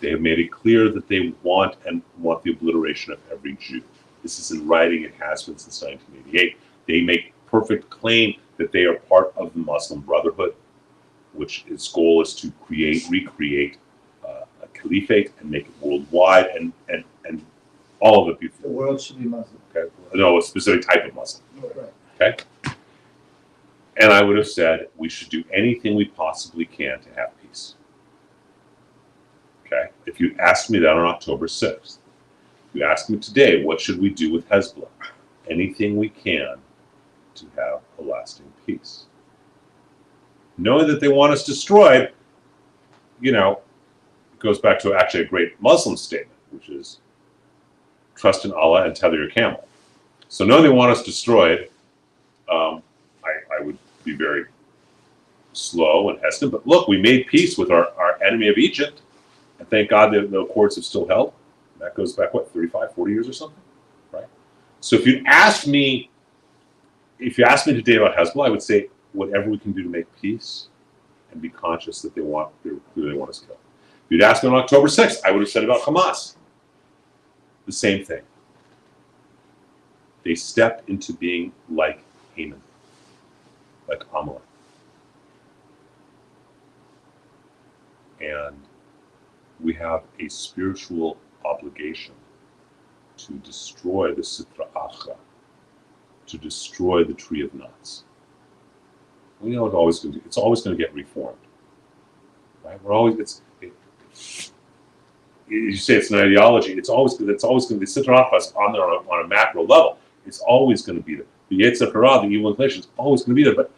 They have made it clear that they want the obliteration of every Jew. This is in writing. It has been since 1988. They make perfect claim that they are part of the Muslim Brotherhood, which its goal is to recreate a caliphate and make it worldwide and all of it be The world should be Muslim. okay. No, a specific type of Muslim. Right. Okay. And I would have said we should do anything we possibly can to have peace. Okay. If you asked me that on October 6th, you asked me today, what should we do with Hezbollah? Anything we can to have a lasting peace. Knowing that they want us destroyed, it goes back to actually a great Muslim statement, which is trust in Allah and tether your camel. So knowing they want us destroyed, I would be very slow and hesitant. But look, we made peace with our enemy of Egypt. And thank God that the accords have still held. That goes back, 35, 40 years or something, right? So if you ask me today about Hezbollah, I would say whatever we can do to make peace and be conscious that they want us killed. If you'd asked me on October 6th, I would have said about Hamas. The same thing. They stepped into being like Haman, like Amalek. And we have a spiritual obligation to destroy the Sitra Achra, to destroy the tree of nuts. We know it's always going to get reformed, right? You say it's an ideology. It's always going to be Sitra Achra on a macro level. It's always going to be there. The Yetzer Hara, the evil inclination, is always going to be there. But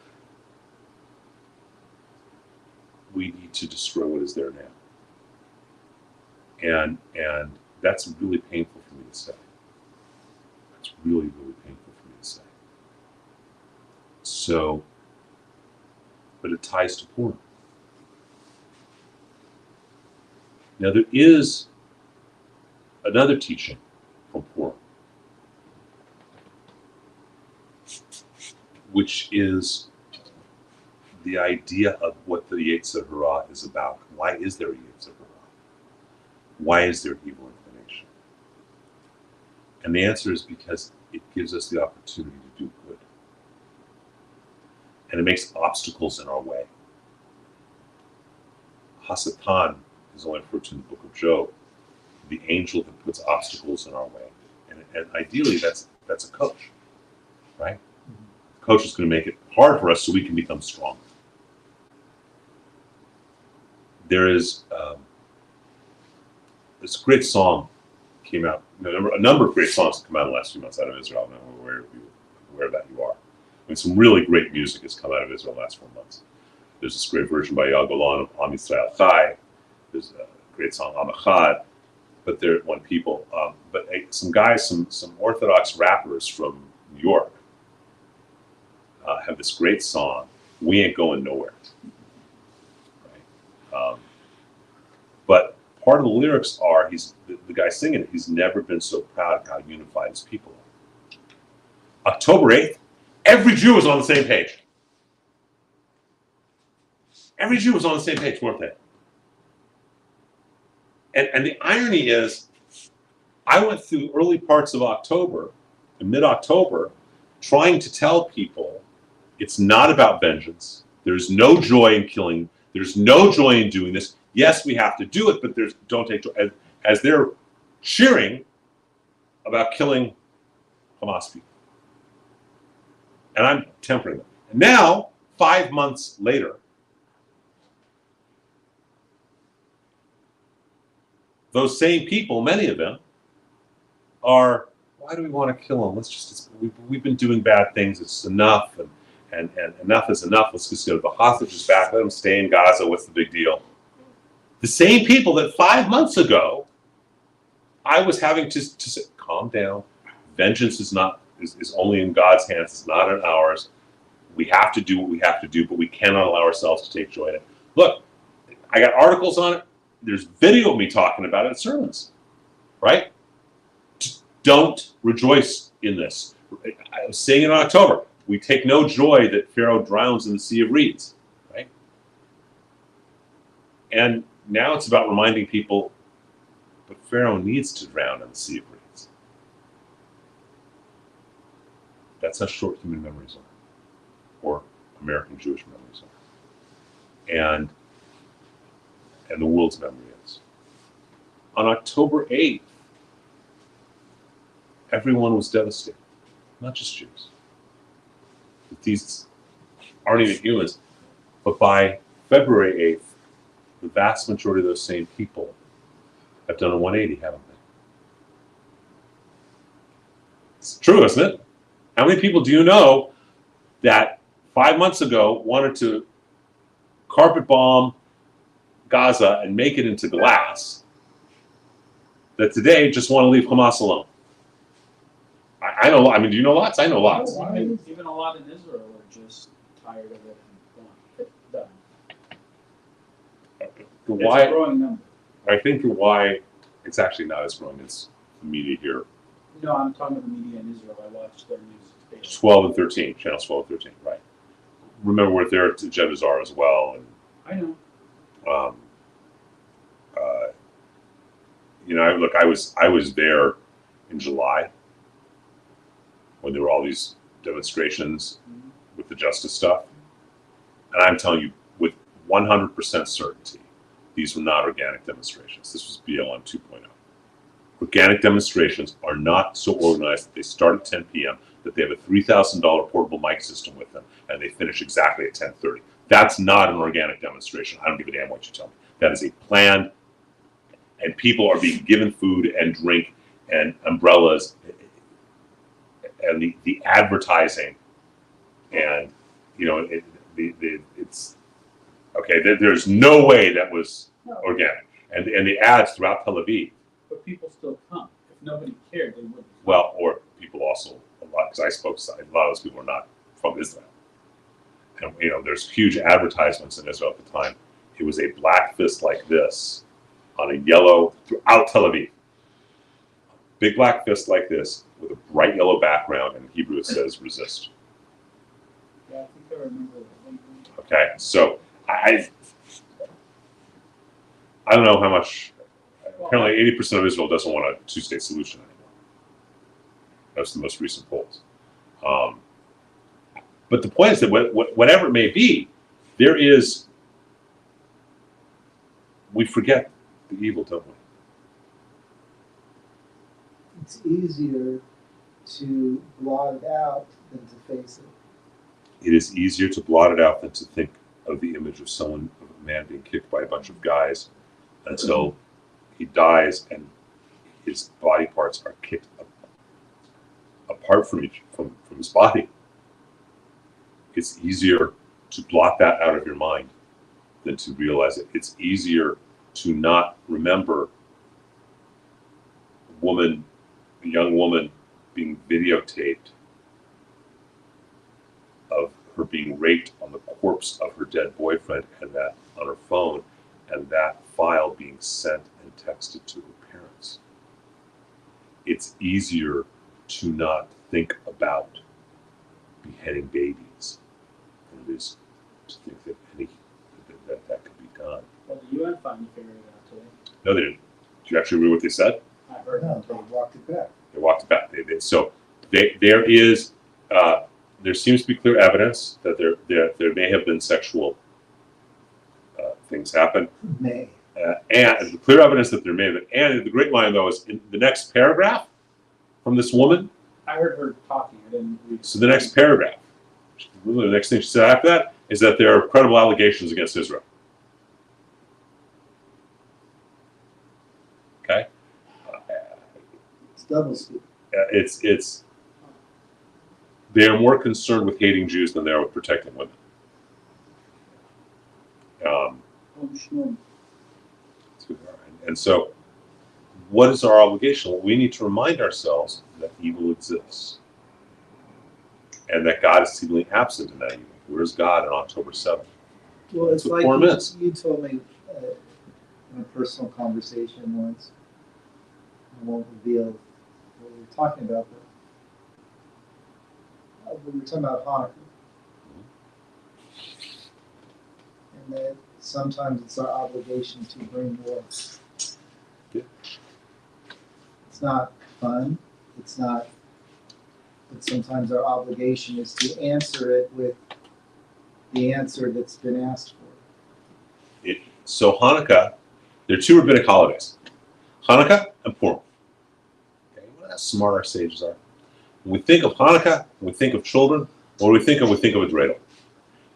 we need to destroy what is there now. And that's really painful for me to say. It's really, really painful for me to say. So, but it ties to Purim. Now there is another teaching from Purim, which is the idea of what the Yetzer Hara is about. Why is there a Yetzer Hara? Why is there evil inclination? And the answer is because it gives us the opportunity to do good. And it makes obstacles in our way. Hasatan is only referred to in the book of Job, the angel that puts obstacles in our way. And ideally, that's a coach, right? The coach is going to make it hard for us so we can become stronger. There is this great song came out. A number of great songs have come out in the last few months out of Israel. I don't know where that you are. I mean, some really great music has come out of Israel in the last 4 months. There's this great version by Yael Golan of Am Yisrael Chai. There's a great song Am Echad. But some guys, some Orthodox rappers from New York have this great song, "We Ain't Going Nowhere." Right? But part of the lyrics are, the guy singing it, he's never been so proud of how unified his people are. October 8th, every Jew was on the same page. Every Jew was on the same page, weren't they? And the irony is, I went through early parts of October, mid-October, trying to tell people it's not about vengeance. There's no joy in killing. There's no joy in doing this. Yes, we have to do it, but don't take joy. As they're cheering about killing Hamas people. And I'm tempering them. And now, 5 months later, those same people, many of them, are, why do we want to kill them? We've been doing bad things. It's enough, and enough is enough. Let's just get the hostages back. Let them stay in Gaza. What's the big deal? The same people that 5 months ago, I was having to say, calm down. Vengeance is only in God's hands. It's not in ours. We have to do what we have to do, but we cannot allow ourselves to take joy in it. Look, I got articles on it. There's video of me talking about it in sermons, right? Don't rejoice in this. I was saying in October, we take no joy that Pharaoh drowns in the sea of reeds, right? And now it's about reminding people, but Pharaoh needs to drown in the sea of reeds. That's how short human memories are, or American Jewish memories are. And the world's memory is. On October 8th, everyone was devastated, not just Jews. But these aren't even humans. But by February 8th, the vast majority of those same people have done a 180, haven't they? It's true, isn't it? How many people do you know that 5 months ago wanted to carpet bomb Gaza and make it into glass, that today just want to leave Hamas alone? I know. I mean, do you know lots? I know lots. Even a lot in Israel are just tired of it and done. It's a growing number. I think why it's actually not as growing as the media here No, I'm talking about the media in Israel. I watched their news daily. 12 and 13, channels 12 and 13, right. Remember what their agendas are as well. And, I know. I was there in July when there were all these demonstrations with the justice stuff. And I'm telling you, with 100% certainty, these were not organic demonstrations. This was BLM 2.0. Organic demonstrations are not so organized that they start at 10 p.m., that they have a $3,000 portable mic system with them, and they finish exactly at 10:30. That's not an organic demonstration. I don't give a damn what you tell me. That is a planned, and people are being given food and drink and umbrellas, and the advertising, and it's okay. There's no way that was No. organic, and the ads throughout Tel Aviv. But people still come. If nobody cared, they wouldn't. Well, or people also a lot, because I spoke to a lot of those people are not from Israel, and there's huge advertisements in Israel at the time. It was a black fist like this on a yellow throughout Tel Aviv. Big black fist like this with a bright yellow background, and in Hebrew it says resist. Yeah, I think I remember that. Okay, so I don't know how much. Apparently, 80% of Israel doesn't want a two-state solution anymore. That's the most recent polls. But the point is that whatever it may be, there is. We forget the evil, don't we? It's easier to blot it out than to face it. It is easier to blot it out than to think of the image of a man being kicked by a bunch of guys until he dies and his body parts are kicked apart from his body. It's easier to blot that out of your mind than to realize it. It's easier to not remember a young woman being videotaped of her being raped on the corpse of her dead boyfriend, and that on her phone, and that file being sent and texted to her parents. It's easier to not think about beheading babies than it is to think that that could be done. Well, the UN finally figured it out today. No, they didn't. Did you actually read what they said? I heard No, that. they walked it back. They walked it back. There seems to be clear evidence that there may have been sexual things happen, May. and the clear evidence that there may have been. And the great line though is in the next paragraph from this woman. I heard her talking. I didn't read. So the next paragraph, the next thing she said after that is that there are credible allegations against Israel. Okay, It's double speak. it's they are more concerned with hating Jews than they are with protecting women. And so, what is our obligation? Well, we need to remind ourselves that evil exists, and that God is seemingly absent in that evil. Where's God on October 7th? Well, That's it's what like Purim is. you told me in a personal conversation once. I won't reveal what we were talking about, but we were talking about Hanukkah. And that sometimes it's our obligation to bring more. Yeah. It's not fun. It's not. But sometimes our obligation is to answer it with the answer that's been asked for. So Hanukkah, there are two rabbinic holidays, Hanukkah and Purim. Okay, what how smart our sages are. When we think of Hanukkah, we think of children. What do we think of? We think of a dreidel.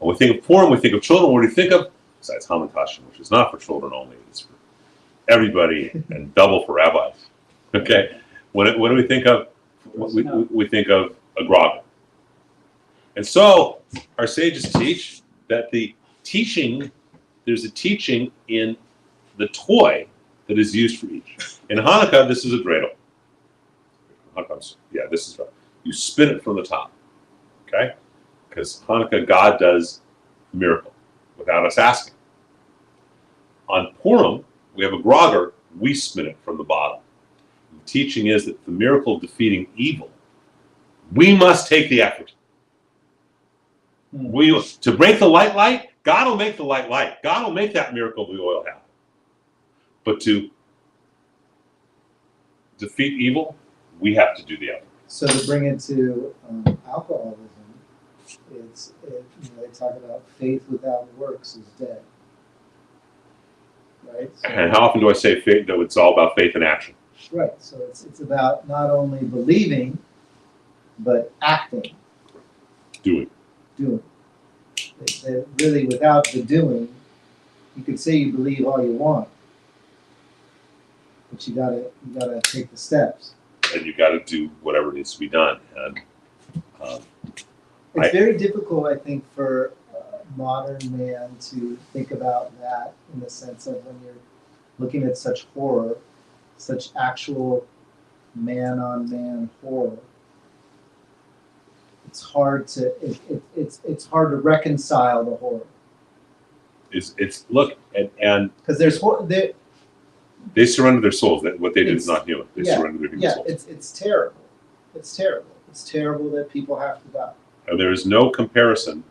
When we think of Purim, we think of children. What do we think of? Besides Hamantashen, which is not for children only, it's for everybody and double for rabbis. Okay, what do we think of? We think of a grog. And so our sages teach that there's a teaching in the toy that is used for each. In Hanukkah, this is a dreidel. Yeah, this is right. You spin it from the top, okay? Because Hanukkah, God does a miracle without us asking. On Purim, we have a grogger. We spin it from the bottom. teaching is that the miracle of defeating evil, we must take the effort. To break the light, God will make the light. God will make that miracle of the oil happen. But to defeat evil, we have to do the effort. So to bring it to alcoholism, they talk about faith without works is dead. Right? So, And how often do I say faith, though it's all about faith and action? right. So it's about not only believing, but acting, Doing. That really, without the doing, you could say you believe all you want, but you gotta take the steps. And you got to do whatever needs to be done. And It's very difficult, I think, for modern man to think about that in the sense of when you're looking at such horror, such actual man-on-man horror. It's hard to it's hard to reconcile the horror. It's look and Because there's they surrender their souls. That what they did is not human. They yeah, surrender their human souls. it's terrible. It's terrible. It's terrible that people have to die. And there is no comparison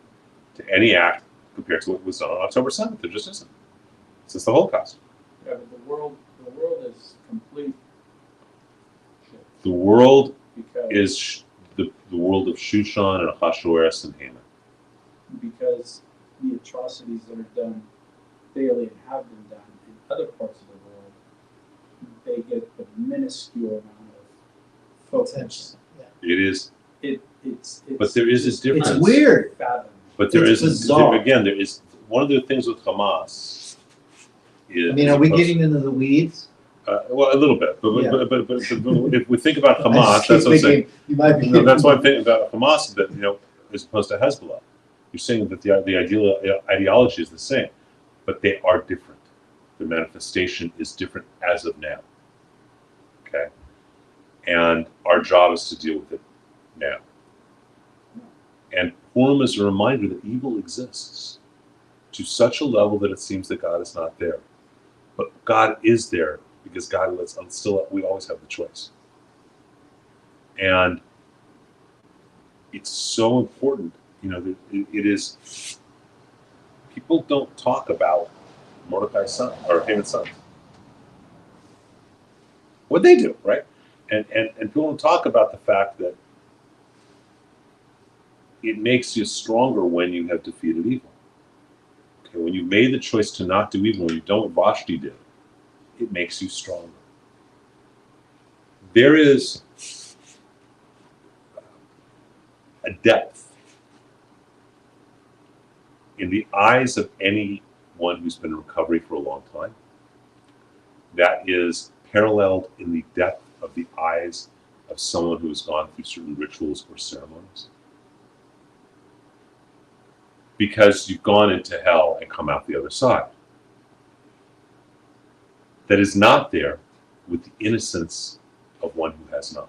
to any act compared to what was done on October 7th. There just isn't. Since the Holocaust. Yeah, but the world is complete shit. The world Because is the world of Shushan and Ahasuerus and Haman. because the atrocities that are done daily and have been done in other parts of the world, they get the minuscule amount of focus. Yeah. It is, It's but there is a difference. It's weird. Fathom. But there It's is bizarre. again. There is one of the things with Hamas. Is, I mean, are we getting into the weeds? Well, a little bit, but if we think about I Hamas, just that's keep what I'm saying. thinking you might be. No, that's why I'm thinking about Hamas. That as opposed to Hezbollah, you're saying that the ideology is the same, but they are different. The manifestation is different as of now. Okay, and our job is to deal with it now. And Purim is a reminder that evil exists to such a level that it seems that God is not there. But God is there because God lets us still. We always have the choice, and it's so important. That it is. People don't talk about Mordecai's son or Haman's son. What they do, right? And people don't talk about the fact that it makes you stronger when you have defeated evil. Okay, when you made the choice to not do evil, when you've done what Vashti did, it makes you stronger. There is a depth in the eyes of anyone who's been in recovery for a long time that is paralleled in the depth of the eyes of someone who has gone through certain rituals or ceremonies. Because you've gone into hell and come out the other side. That is not there with the innocence of one who has not.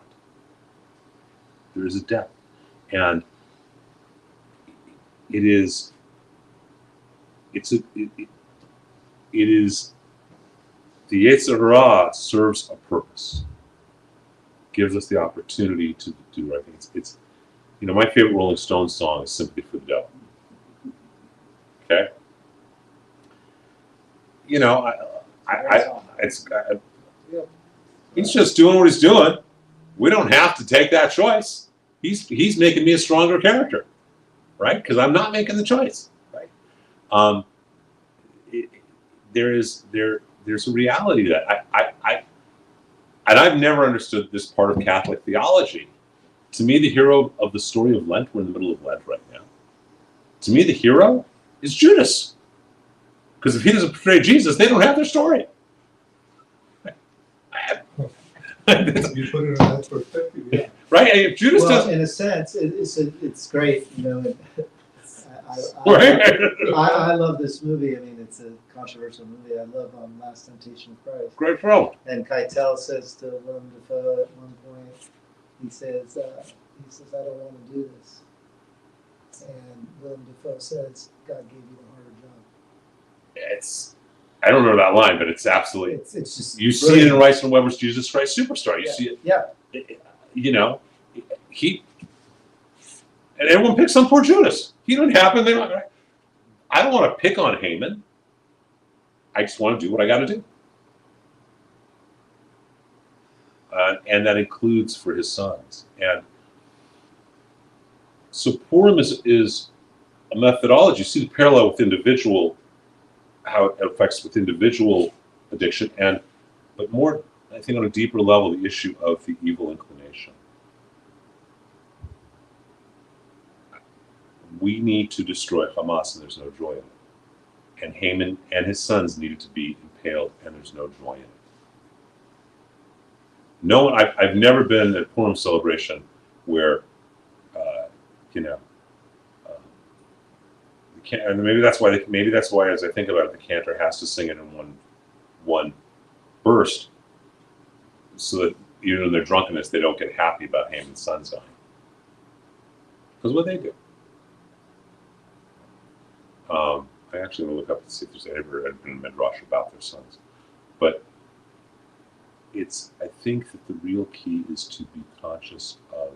There is a depth. And it is the Yetzer Hara serves a purpose. Gives us the opportunity to do the right thing. It's my favorite Rolling Stones song is Sympathy for the Devil. Okay? He's just doing what he's doing. We don't have to take that choice. He's making me a stronger character, right? Because I'm not making the choice, right? There's a reality that I've never understood this part of Catholic theology. To me, the hero of the story of Lent, we're in the middle of Lent right now. To me, the hero is Judas. Because if he doesn't portray Jesus, they don't have their story. You put it in that perspective, yeah. Right? If Judas Well, doesn't. in a sense, it's great. Right. I love this movie. I mean, it's a controversial movie. I love Last Temptation of Christ. Great film. And Keitel says to Willem Dafoe at one point, he says, I don't want to do this. And Willem Dafoe says, God gave you the harder job. I don't remember that line, but it's absolutely. It's just. You see it in Rice and Weber's Jesus Christ Superstar. You Yeah. see it. Yeah. You know, and everyone picks on poor Judas. He didn't happen. They don't. I don't want to pick on Haman. I just want to do what I got to do. And that includes for his sons. And so Purim is a methodology. You see the parallel with individual, how it affects with individual addiction, but more, I think, on a deeper level, the issue of the evil inclination. We need to destroy Hamas, and there's no joy in it. And Haman and his sons needed to be impaled, and there's no joy in it. No one, I've never been at a Purim celebration where, and maybe that's why, as I think about it, the cantor has to sing it in one burst, so that even in their drunkenness, they don't get happy about Haman's sons dying. Because what they do. I actually want to look up to see if there's ever been a midrash about their sons, but I think that the real key is to be conscious of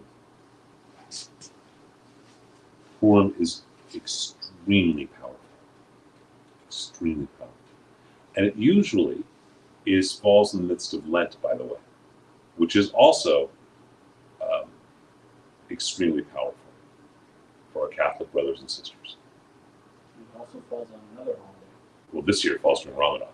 Purim is extremely powerful, and it usually falls in the midst of Lent, by the way, which is also extremely powerful for our Catholic brothers and sisters. It also falls on another holiday. Well, this year it falls during Ramadan.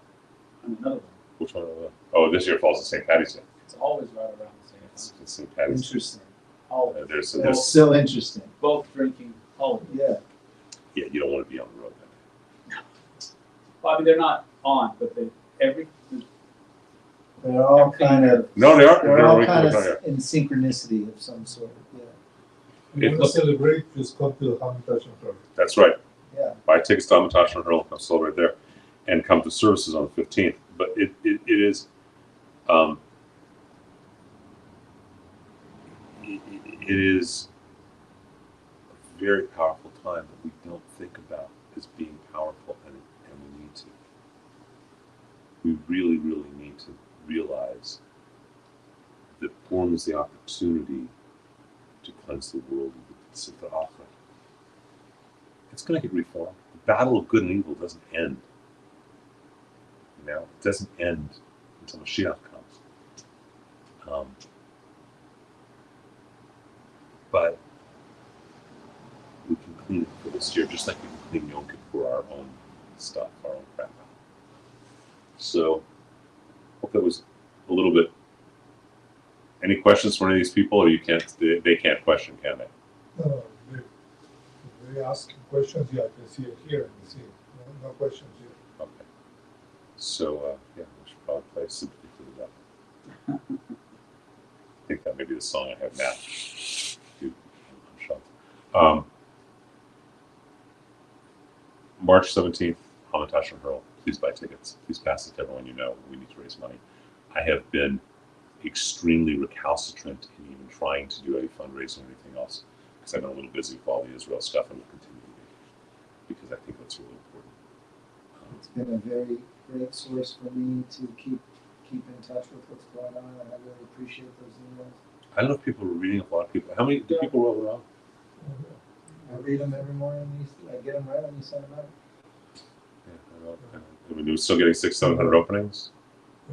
On another one. Which one? Oh, this year it falls on St. Patty's Day. It's always right around the same time. It's St. Patty's Day. Interesting. Always. There's That's so interesting. Both drinking holidays. Yeah. Yeah, you don't want to be on the road that day. Well, I mean, they're not on, but They're all kind of. No, they are. They're all They're kind right. of in synchronicity of some sort. Yeah. You want to celebrate, just come to the Hamitash and Prayer. That's right. Yeah. Buy tickets to Amatash and Hurl, come celebrate there, and come to services on the 15th. But it is, it is a very powerful time that we don't think about as being powerful, and we need to. We really, really need to realize that Purim is the opportunity to cleanse the world of the Sitra Achra. It's going to get reformed. The battle of good and evil doesn't end. It doesn't end until Mashiach comes. But we can clean it for this year, just like we can clean Yom Kippur, our own stuff, our own crap. So, hope that was a little bit. Any questions from any of these people, or you can't? They can't question, can they? No, they ask questions, yeah, I can see it here, I can see it. No questions here. Okay. So, we should probably play Sympathy for the Devil. I think that may be the song I have now. Dude, I'm shocked. March 17th, Hamatash and Hurl. Please buy tickets. Please pass it to everyone you know. We need to raise money. I have been extremely recalcitrant in even trying to do any fundraising or anything else because I've been a little busy with all the Israel stuff, and will continue to be because I think that's really important. It's been a very great source for me to keep in touch with what's going on, and I really appreciate those emails. I don't know if people are reading. A lot of people. How many do people roll around? I read them every morning. I get them right when you send them out. Yeah, I know. I mean, we're still getting 600-700 openings.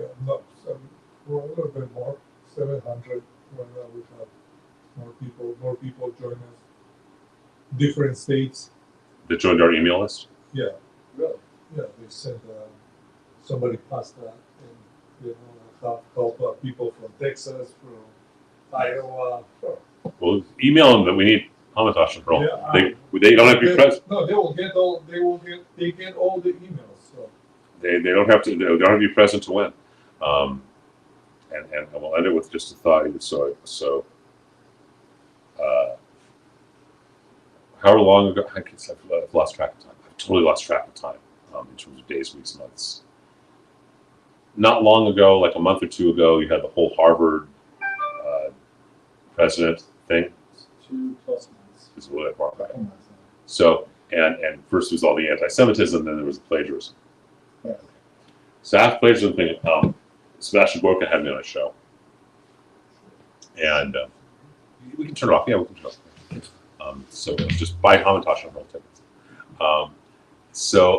Yeah, no, we're a little bit more, 700, when we have more people join us. Different states. That joined our email list. Yeah, Really? yeah, they sent, somebody passed that, and help people from Texas, from Iowa. Well, email them that we need Hamatash and Hurl. Yeah, They don't have to be present. No, they get all the emails, so. They don't have to. They don't have to be present to win. And we'll end it with just a thought. So, however long ago? I guess I've lost track of time. I've totally lost track of time in terms of days, weeks, months. Not long ago, like a month or two ago, you had the whole Harvard president thing. 2+ months. Is what I brought back. So, and first was all the anti-Semitism, then there was the plagiarism. Yeah. So I have to play something. Sebastian Gorka had me on a show, and we can turn it off. Yeah, we can turn it off. So just buy Hamantash on both tickets. So